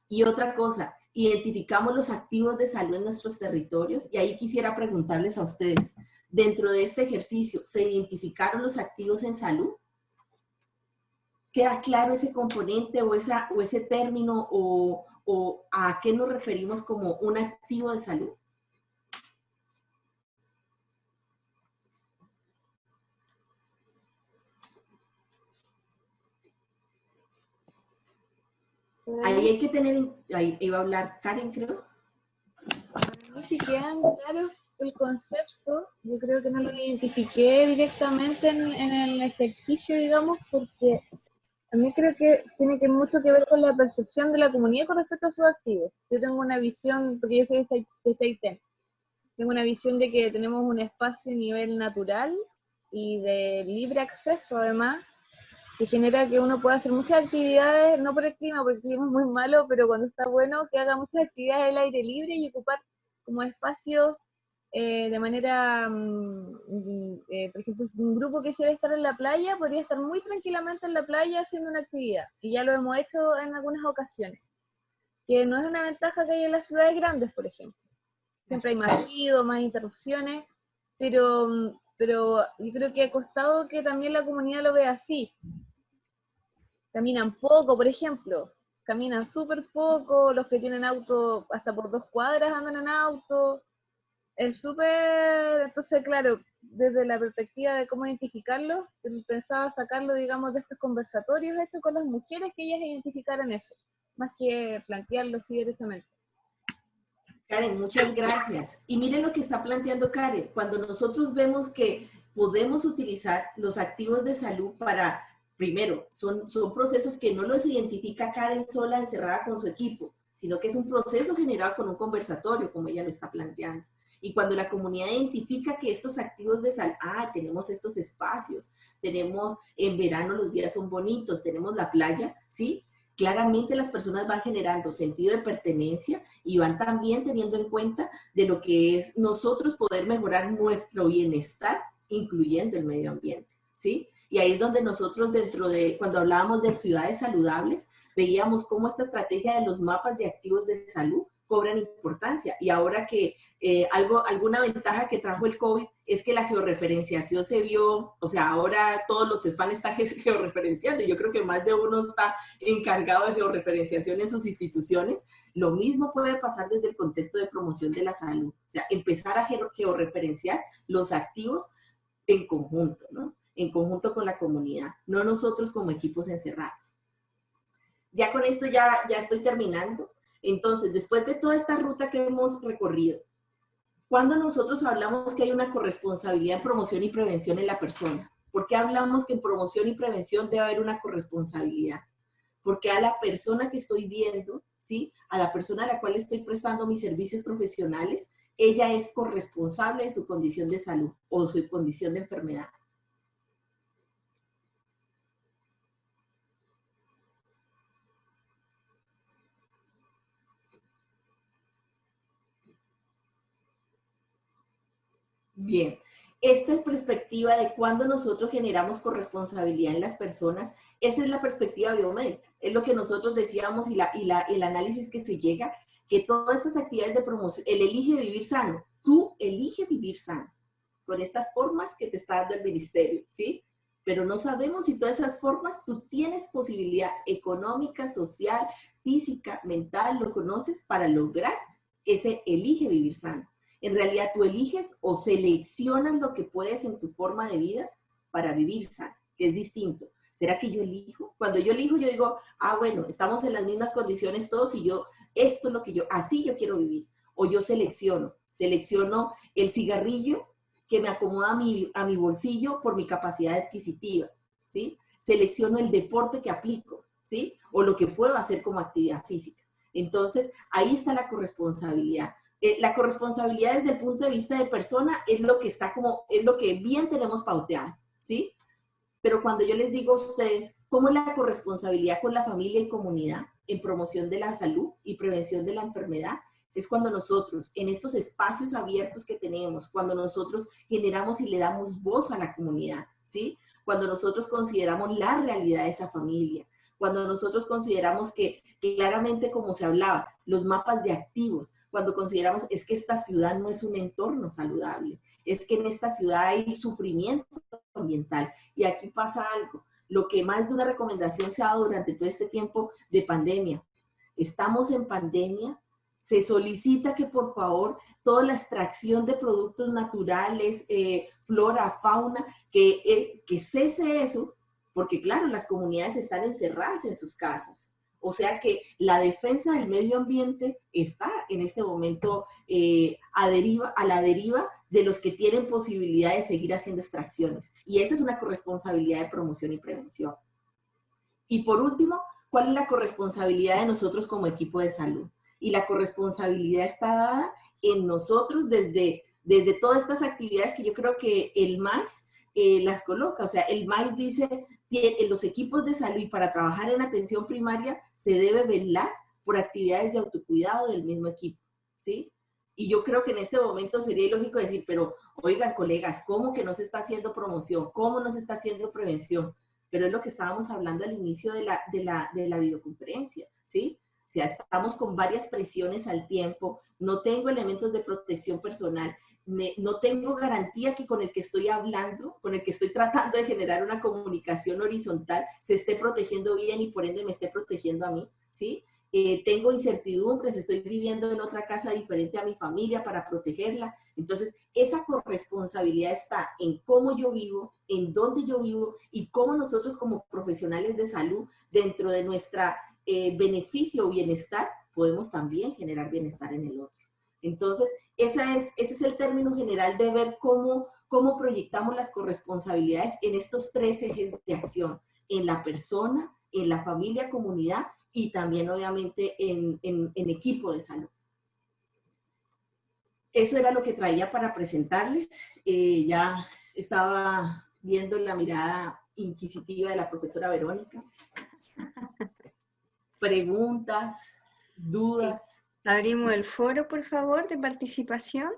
Y otra cosa, identificamos los activos de salud en nuestros territorios, y ahí quisiera preguntarles a ustedes, dentro de este ejercicio, ¿se identificaron los activos en salud? ¿Queda claro ese componente o ese término o a qué nos referimos como un activo de salud? Ahí hay que tener, ahí iba a hablar Karen, creo. Para mí si quedan claros el concepto, yo creo que no lo identifiqué directamente en el ejercicio, digamos, porque a mí creo que tiene mucho que ver con la percepción de la comunidad con respecto a sus activos. Yo tengo una visión, porque yo soy de Seiten, tengo una visión de que tenemos un espacio a nivel natural y de libre acceso además, que genera que uno pueda hacer muchas actividades, no por el clima, porque el clima es muy malo, pero cuando está bueno, que haga muchas actividades al aire libre y ocupar como espacios de manera, por ejemplo, un grupo que quiere estar en la playa, podría estar muy tranquilamente en la playa haciendo una actividad, y ya lo hemos hecho en algunas ocasiones, que no es una ventaja que hay en las ciudades grandes, por ejemplo. Siempre hay más ruido, más interrupciones, pero yo creo que ha costado que también la comunidad lo vea así. Caminan poco, por ejemplo, caminan súper poco, los que tienen auto hasta por 2 cuadras andan en auto, es súper, entonces claro, desde la perspectiva de cómo identificarlo, pensaba sacarlo, digamos, de estos conversatorios hechos con las mujeres, que ellas identificaran eso, más que plantearlo así directamente. Karen, muchas gracias. Y miren lo que está planteando Karen, cuando nosotros vemos que podemos utilizar los activos de salud para, primero, son procesos que no los identifica Karen sola encerrada con su equipo, sino que es un proceso generado con un conversatorio, como ella lo está planteando. Y cuando la comunidad identifica que estos activos de salud, tenemos estos espacios, tenemos, en verano los días son bonitos, tenemos la playa, ¿sí? Claramente las personas van generando sentido de pertenencia y van también teniendo en cuenta de lo que es nosotros poder mejorar nuestro bienestar, incluyendo el medio ambiente, ¿sí? Y ahí es donde nosotros cuando hablábamos de ciudades saludables, veíamos cómo esta estrategia de los mapas de activos de salud cobran importancia. Y ahora que alguna ventaja que trajo el COVID es que la georreferenciación se vio, o sea, ahora todos los CESFAN están georreferenciando. Yo creo que más de uno está encargado de georreferenciación en sus instituciones. Lo mismo puede pasar desde el contexto de promoción de la salud. O sea, empezar a georreferenciar los activos en conjunto, ¿no? En conjunto con la comunidad, no nosotros como equipos encerrados. Ya con esto ya estoy terminando. Entonces, después de toda esta ruta que hemos recorrido, cuando nosotros hablamos que hay una corresponsabilidad en promoción y prevención en la persona, ¿por qué hablamos que en promoción y prevención debe haber una corresponsabilidad? Porque a la persona que estoy viendo, ¿sí? A la persona a la cual estoy prestando mis servicios profesionales, ella es corresponsable de su condición de salud o su condición de enfermedad. Bien, esta perspectiva de cuando nosotros generamos corresponsabilidad en las personas, esa es la perspectiva biomédica. Es lo que nosotros decíamos y el análisis que se llega, que todas estas actividades de promoción, el elige vivir sano, tú elige vivir sano, con estas formas que te está dando el ministerio, ¿sí? Pero no sabemos si todas esas formas tú tienes posibilidad económica, social, física, mental, lo conoces para lograr ese elige vivir sano. En realidad tú eliges o seleccionas lo que puedes en tu forma de vida para vivir sano, que es distinto. ¿Será que yo elijo? Cuando yo elijo, yo digo, bueno, estamos en las mismas condiciones todos y esto es lo que así yo quiero vivir. O yo selecciono el cigarrillo que me acomoda a mi bolsillo por mi capacidad adquisitiva, ¿sí? Selecciono el deporte que aplico, ¿sí? O lo que puedo hacer como actividad física. Entonces, ahí está la corresponsabilidad. La corresponsabilidad desde el punto de vista de persona es lo que bien tenemos pauteado, ¿sí? Pero cuando yo les digo a ustedes, ¿cómo es la corresponsabilidad con la familia y comunidad en promoción de la salud y prevención de la enfermedad? Es cuando nosotros, en estos espacios abiertos que tenemos, cuando nosotros generamos y le damos voz a la comunidad, ¿sí? Cuando nosotros consideramos la realidad de esa familia, cuando nosotros consideramos que claramente, como se hablaba, los mapas de activos, cuando consideramos es que esta ciudad no es un entorno saludable, es que en esta ciudad hay sufrimiento ambiental. Y aquí pasa algo, lo que más de una recomendación se ha dado durante todo este tiempo de pandemia. Estamos en pandemia, se solicita que por favor toda la extracción de productos naturales, flora, fauna, que cese eso, porque claro, las comunidades están encerradas en sus casas. O sea que la defensa del medio ambiente está en este momento a la deriva de los que tienen posibilidad de seguir haciendo extracciones. Y esa es una corresponsabilidad de promoción y prevención. Y por último, ¿cuál es la corresponsabilidad de nosotros como equipo de salud? Y la corresponsabilidad está dada en nosotros desde todas estas actividades que yo creo que el MAIS las coloca. O sea, el MAIS dice, en los equipos de salud y para trabajar en atención primaria se debe velar por actividades de autocuidado del mismo equipo, ¿sí? Y yo creo que en este momento sería ilógico decir, pero oigan, colegas, ¿cómo que no se está haciendo promoción? ¿Cómo no se está haciendo prevención? Pero es lo que estábamos hablando al inicio de la videoconferencia, ¿sí? O sea, estamos con varias presiones al tiempo, no tengo elementos de protección personal, no tengo garantía que con el que estoy hablando, con el que estoy tratando de generar una comunicación horizontal, se esté protegiendo bien y por ende me esté protegiendo a mí, ¿sí? Tengo incertidumbres, estoy viviendo en otra casa diferente a mi familia para protegerla. Entonces, esa corresponsabilidad está en cómo yo vivo, en dónde yo vivo y cómo nosotros como profesionales de salud, dentro de nuestra beneficio o bienestar, podemos también generar bienestar en el otro. Entonces, ese es el término general de ver cómo proyectamos las corresponsabilidades en estos 3 ejes de acción, en la persona, en la familia, comunidad y también obviamente en equipo de salud. Eso era lo que traía para presentarles. Ya estaba viendo la mirada inquisitiva de la profesora Verónica. Preguntas, dudas. Abrimos el foro, por favor, de participación.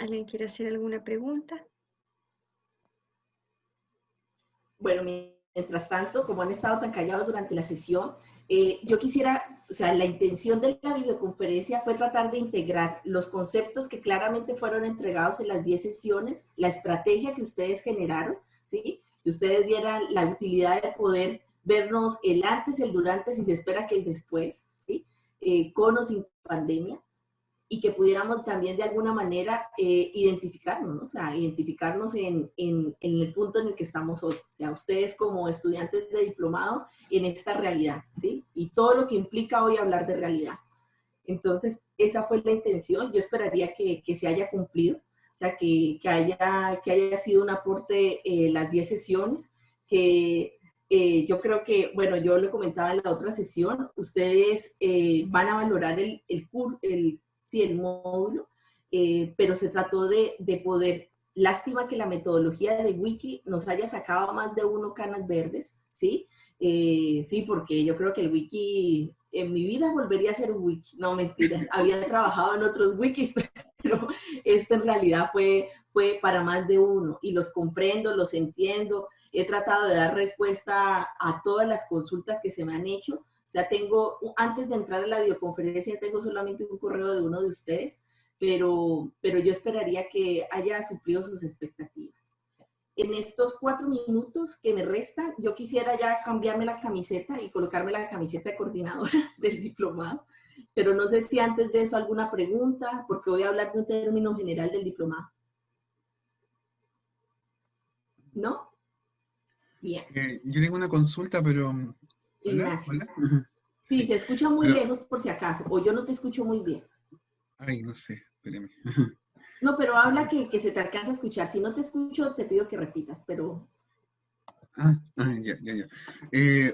¿Alguien quiere hacer alguna pregunta? Bueno, mientras tanto, como han estado tan callados durante la sesión, yo quisiera, o sea, la intención de la videoconferencia fue tratar de integrar los conceptos que claramente fueron entregados en las 10 sesiones, la estrategia que ustedes generaron, ¿sí? Que ustedes vieran la utilidad de poder vernos el antes, el durante, si se espera que el después, ¿sí? Con o sin pandemia, y que pudiéramos también de alguna manera identificarnos, ¿no? O sea, identificarnos en el punto en el que estamos hoy. O sea, ustedes como estudiantes de diplomado en esta realidad, ¿sí? Y todo lo que implica hoy hablar de realidad. Entonces, esa fue la intención. Yo esperaría que se haya cumplido, o sea, que haya sido un aporte las 10 sesiones, que yo creo que, bueno, yo lo comentaba en la otra sesión, ustedes van a valorar el módulo, pero se trató de poder, lástima que la metodología de Wiki nos haya sacado más de uno canas verdes, ¿sí? Sí, porque yo creo que el Wiki, en mi vida volvería a ser un Wiki, no mentiras, había trabajado en otros Wikis, pero este en realidad fue para más de uno, y los comprendo, los entiendo, he tratado de dar respuesta a todas las consultas que se me han hecho. O sea, antes de entrar a la videoconferencia, tengo solamente un correo de uno de ustedes, pero yo esperaría que haya suplido sus expectativas. En estos 4 minutos que me restan, yo quisiera ya cambiarme la camiseta y colocarme la camiseta de coordinadora del diplomado, pero no sé si antes de eso alguna pregunta, porque voy a hablar de un término general del diplomado. ¿No? Bien. Yo tengo una consulta, pero... ¿Hola? Ignacio. ¿Hola? Sí, Sí, se escucha muy pero... lejos por si acaso, o yo no te escucho muy bien. Ay, no sé, espérame. No, pero habla que se te alcanza a escuchar. Si no te escucho, te pido que repitas, pero... Ya.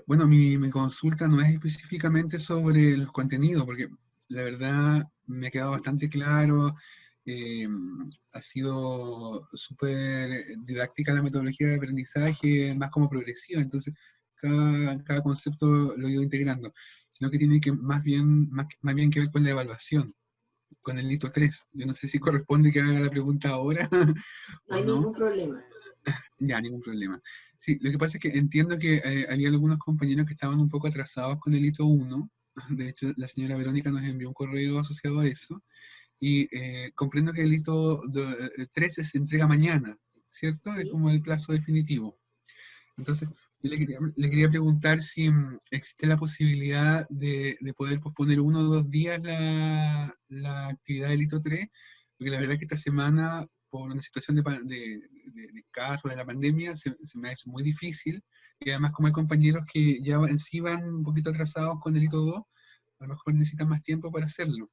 Bueno, mi consulta no es específicamente sobre los contenidos, porque la verdad me ha quedado bastante claro, ha sido súper didáctica la metodología de aprendizaje, más como progresiva, entonces cada concepto lo he ido integrando, sino que tiene que más bien que ver con la evaluación, con el hito 3. Yo no sé si corresponde que haga la pregunta ahora No o hay no. ningún problema. Ya, ningún problema. Sí, lo que pasa es que entiendo que había algunos compañeros que estaban un poco atrasados con el hito 1. De hecho, la señora Verónica nos envió un correo asociado a eso. Y comprendo que el hito 13 se entrega mañana, ¿cierto? Es ¿Sí? como el plazo definitivo. Entonces, yo le quería preguntar si existe la posibilidad de poder posponer 1 o 2 días la actividad del hito 3, porque la verdad es que esta semana, por una situación de caso de la pandemia, se me ha hecho muy difícil, y además como hay compañeros que ya en sí van un poquito atrasados con el hito 2, a lo mejor necesitan más tiempo para hacerlo.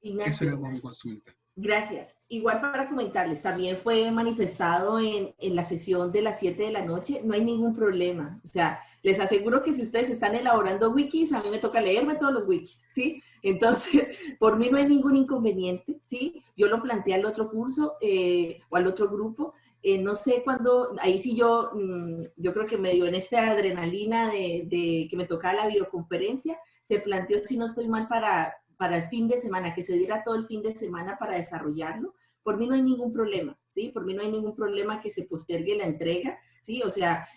Eso era Ignacio, como mi consulta. gracias. Igual para comentarles, también fue manifestado en la sesión de las 7 de la noche, no hay ningún problema. O sea, les aseguro que si ustedes están elaborando wikis, a mí me toca leerme todos los wikis, ¿sí? Entonces, por mí no hay ningún inconveniente, ¿sí? Yo lo planteé al otro curso o al otro grupo. No sé cuándo, ahí sí yo creo que medio en esta adrenalina de que me tocaba la videoconferencia, se planteó, si no estoy mal, para el fin de semana, que se diera todo el fin de semana para desarrollarlo. Por mí no hay ningún problema, ¿sí? Por mí no hay ningún problema que se postergue la entrega, ¿sí? O sea,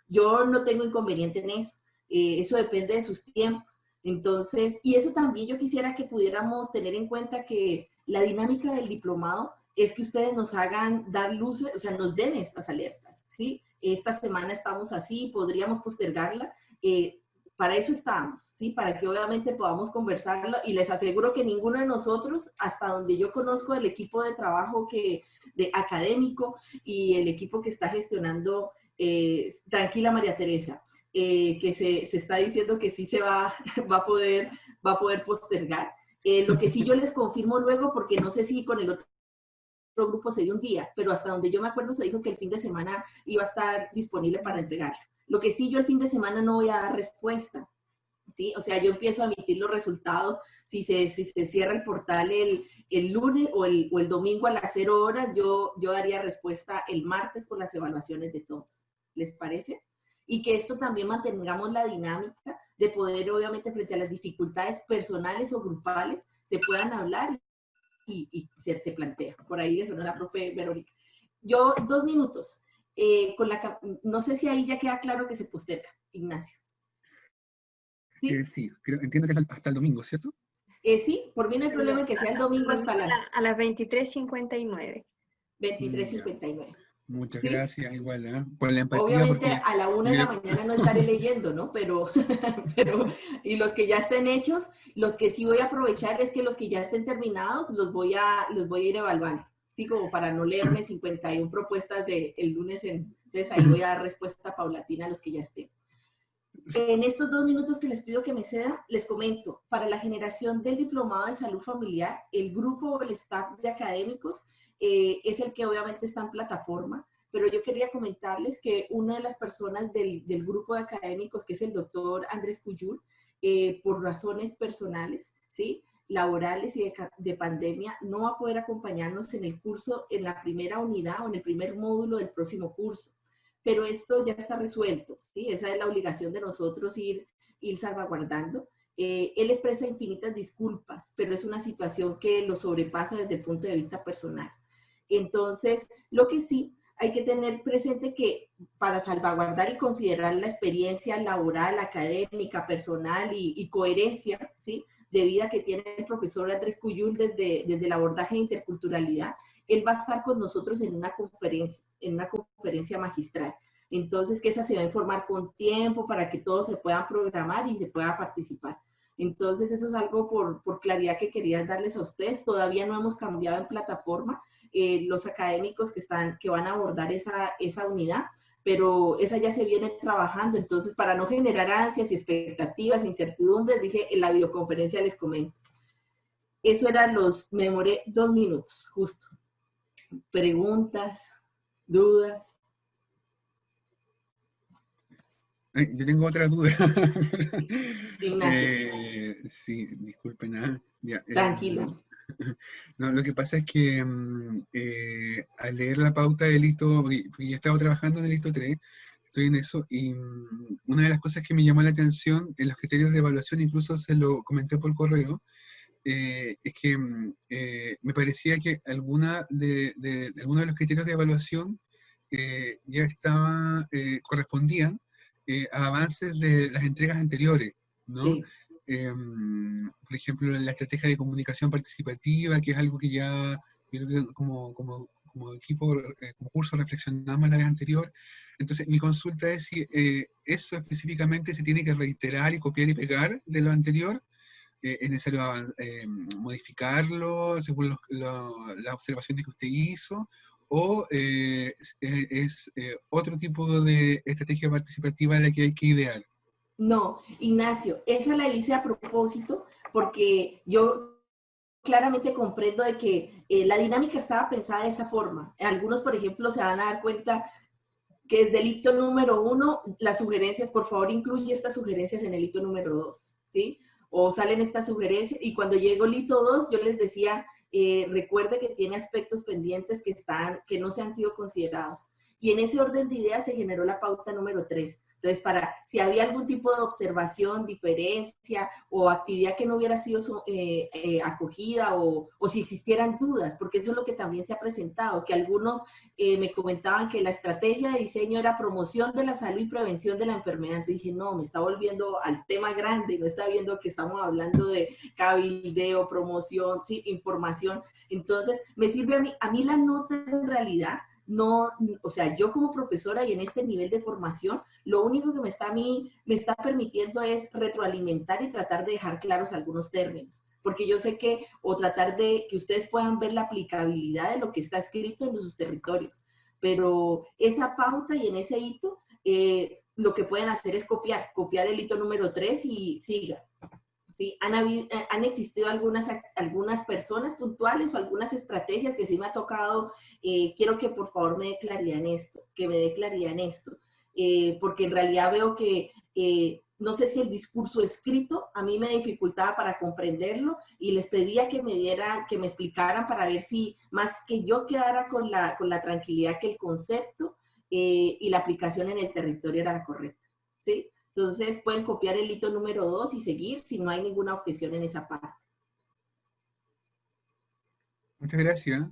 yo no tengo inconveniente en eso. Eso depende de sus tiempos. Entonces, y eso también yo quisiera que pudiéramos tener en cuenta que la dinámica del diplomado es que ustedes nos hagan dar luces, o sea, nos den estas alertas, ¿sí? Esta semana estamos así, podríamos postergarla. Para eso estamos, ¿sí? Para que obviamente podamos conversarlo, y les aseguro que ninguno de nosotros, hasta donde yo conozco el equipo de trabajo de académico y el equipo que está gestionando, tranquila María Teresa, que se está diciendo que sí se va a poder postergar. Lo que sí yo les confirmo luego, porque no sé si con el otro grupo se dio un día, pero hasta donde yo me acuerdo se dijo que el fin de semana iba a estar disponible para entregarlo. Lo que sí, yo el fin de semana no voy a dar respuesta, ¿sí? O sea, yo empiezo a emitir los resultados, si se cierra el portal el lunes o el domingo a las 0 horas, yo daría respuesta el martes con las evaluaciones de todos. ¿Les parece? Y que esto también mantengamos la dinámica de poder, obviamente, frente a las dificultades personales o grupales, se puedan hablar y se plantea. Por ahí le sonó la profe Verónica. Yo, 2 minutos. No sé si ahí ya queda claro que se posterga, Ignacio. ¿Sí? Sí, entiendo que es hasta el domingo, ¿cierto? Sí, por mí no hay problema en que sea el domingo hasta las a las 23:59. 23:59. Muchas ¿Sí? gracias, igual, por la empatía. Obviamente Porque a la 1 de la mañana no estaré leyendo, ¿no? Pero, y los que ya estén hechos, los que sí voy a aprovechar es que los que ya estén terminados los voy a ir evaluando, ¿sí? Como para no leerme 51 propuestas del lunes, entonces ahí voy a dar respuesta paulatina a los que ya estén. En estos 2 minutos que les pido que me cedan, les comento, para la generación del diplomado de salud familiar, el grupo o el staff de académicos es el que obviamente está en plataforma, pero yo quería comentarles que una de las personas del grupo de académicos, que es el doctor Andrés Cuyul, por razones personales, ¿sí?, laborales y de pandemia, no va a poder acompañarnos en el curso, en la primera unidad o en el primer módulo del próximo curso. Pero esto ya está resuelto, ¿sí? Esa es la obligación de nosotros ir salvaguardando. Él expresa infinitas disculpas, pero es una situación que lo sobrepasa desde el punto de vista personal. Entonces, lo que sí hay que tener presente que para salvaguardar y considerar la experiencia laboral, académica, personal y coherencia, ¿sí?, de vida que tiene el profesor Andrés Cuyul desde el abordaje de interculturalidad, él va a estar con nosotros en una conferencia magistral. Entonces, que esa se va a informar con tiempo para que todos se puedan programar y se pueda participar. Entonces, eso es algo por claridad que quería darles a ustedes. Todavía no hemos cambiado en plataforma los académicos que van a abordar esa unidad, pero esa ya se viene trabajando. Entonces, para no generar ansias y expectativas, incertidumbres, dije, en la videoconferencia les comento. Eso me demoré 2 minutos, justo. Preguntas, dudas. Yo tengo otra duda. Ignacio. Sí, disculpen. Ya, Tranquilo. no, lo que pasa es que al leer la pauta del hito, porque yo he estado trabajando en el hito 3, estoy en eso, y una de las cosas que me llamó la atención en los criterios de evaluación, incluso se lo comenté por correo, es que me parecía que algunos de los criterios de evaluación ya correspondían a avances de las entregas anteriores, ¿no? Sí. Por ejemplo, la estrategia de comunicación participativa, que es algo que ya creo que como equipo, como curso reflexionamos la vez anterior. Entonces, mi consulta es si eso específicamente se tiene que reiterar y copiar y pegar de lo anterior. ¿Es necesario modificarlo según las observaciones que usted hizo? ¿O es otro tipo de estrategia participativa la que hay que idear? No, Ignacio, esa la hice a propósito porque yo claramente comprendo de que la dinámica estaba pensada de esa forma. Algunos, por ejemplo, se van a dar cuenta que es del hito número 1, las sugerencias, por favor, incluye estas sugerencias en el hito número 2, ¿sí? O salen estas sugerencias y cuando llegó el hito 2, yo les decía, recuerde que tiene aspectos pendientes que no se han sido considerados. Y en ese orden de ideas se generó la pauta número 3. Entonces, si había algún tipo de observación, diferencia o actividad que no hubiera sido acogida o si existieran dudas, porque eso es lo que también se ha presentado, que algunos me comentaban que la estrategia de diseño era promoción de la salud y prevención de la enfermedad. Entonces dije, no, me está volviendo al tema grande, no está viendo que estamos hablando de cabildeo, promoción, ¿sí?, información. Entonces, me sirve a mí la nota en realidad. No, o sea, yo como profesora y en este nivel de formación, lo único que me está permitiendo es retroalimentar y tratar de dejar claros algunos términos, porque yo sé o tratar de que ustedes puedan ver la aplicabilidad de lo que está escrito en sus territorios, pero esa pauta y en ese hito, lo que pueden hacer es copiar el hito número 3 y siga. Sí, han existido algunas personas puntuales o algunas estrategias que sí me ha tocado, quiero que por favor me dé claridad en esto, porque en realidad veo que no sé si el discurso escrito a mí me dificultaba para comprenderlo y les pedía que me explicaran para ver si más que yo quedara con la tranquilidad que el concepto y la aplicación en el territorio era correcta, ¿sí? Entonces pueden copiar el hito número 2 y seguir si no hay ninguna objeción en esa parte. Muchas gracias.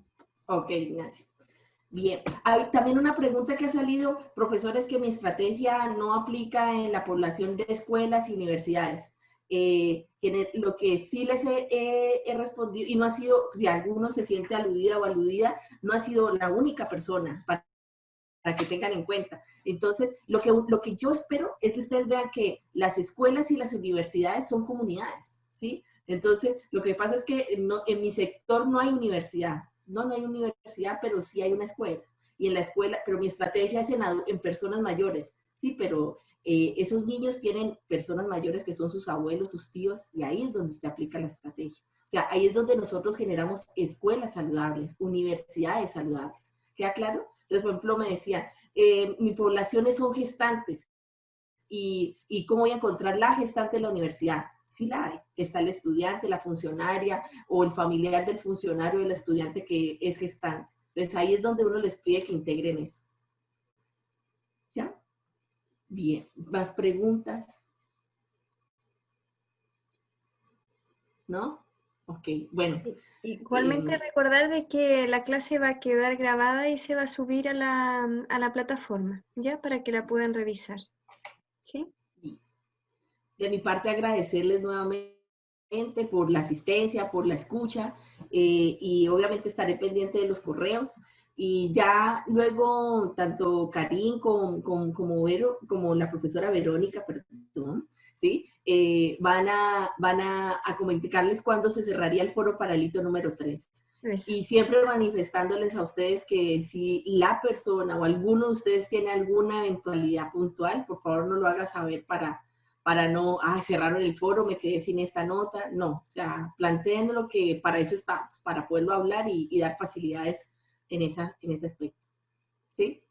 Ok, Ignacio. Bien, hay también una pregunta que ha salido, profesores, que mi estrategia no aplica en la población de escuelas y universidades. Lo que sí les he respondido, y no ha sido, si alguno se siente aludida o aludida, no ha sido la única persona para que tengan en cuenta. Entonces, lo que yo espero es que ustedes vean que las escuelas y las universidades son comunidades, ¿sí? Entonces, lo que pasa es que no, en mi sector no hay universidad. No hay universidad, pero sí hay una escuela. Y en la escuela, pero mi estrategia es en personas mayores, ¿sí? Pero esos niños tienen personas mayores que son sus abuelos, sus tíos, y ahí es donde usted aplica la estrategia. O sea, ahí es donde nosotros generamos escuelas saludables, universidades saludables. ¿Queda claro? Entonces, por ejemplo, me decían, mi población son gestantes. ¿Y cómo voy a encontrar la gestante en la universidad? Sí la hay. Está el estudiante, la funcionaria o el familiar del funcionario del estudiante que es gestante. Entonces, ahí es donde uno les pide que integren eso. ¿Ya? Bien. ¿Más preguntas? ¿No? Ok. Bueno. Igualmente recordar de que la clase va a quedar grabada y se va a subir a la plataforma, ¿ya? Para que la puedan revisar. ¿Sí? De mi parte, agradecerles nuevamente por la asistencia, por la escucha, y obviamente estaré pendiente de los correos. Y ya luego, tanto Karim como la profesora Verónica, perdón, ¿sí? Van a comunicarles cuándo se cerraría el foro para el hito número 3. Eso. Y siempre manifestándoles a ustedes que si la persona o alguno de ustedes tiene alguna eventualidad puntual, por favor no lo haga saber para no, cerraron el foro, me quedé sin esta nota. No, o sea, planteen lo que para eso estamos, para poderlo hablar y dar facilidades en ese aspecto. ¿Sí?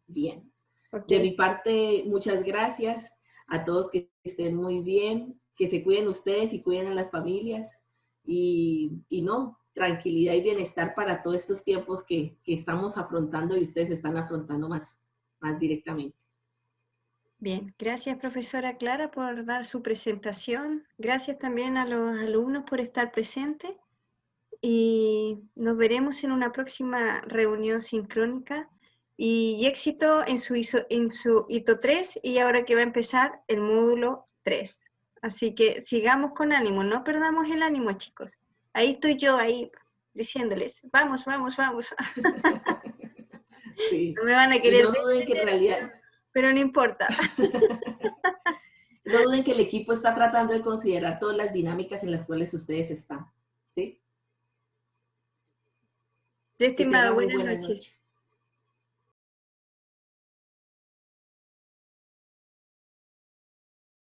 Bien. Okay. De mi parte, muchas gracias a todos, que estén muy bien, que se cuiden ustedes y cuiden a las familias. Y no, tranquilidad y bienestar para todos estos tiempos que estamos afrontando y ustedes están afrontando más directamente. Bien, gracias profesora Clara por dar su presentación. Gracias también a los alumnos por estar presentes. Y nos veremos en una próxima reunión sincrónica. Y éxito en su hito 3 y ahora que va a empezar el módulo 3. Así que sigamos con ánimo, no perdamos el ánimo, chicos. Ahí estoy yo, ahí diciéndoles, vamos, vamos, vamos. Sí. No me van a querer y no duden que en realidad... pero no importa. No duden que el equipo está tratando de considerar todas las dinámicas en las cuales ustedes están. ¿Sí? Estimado, buenas noches.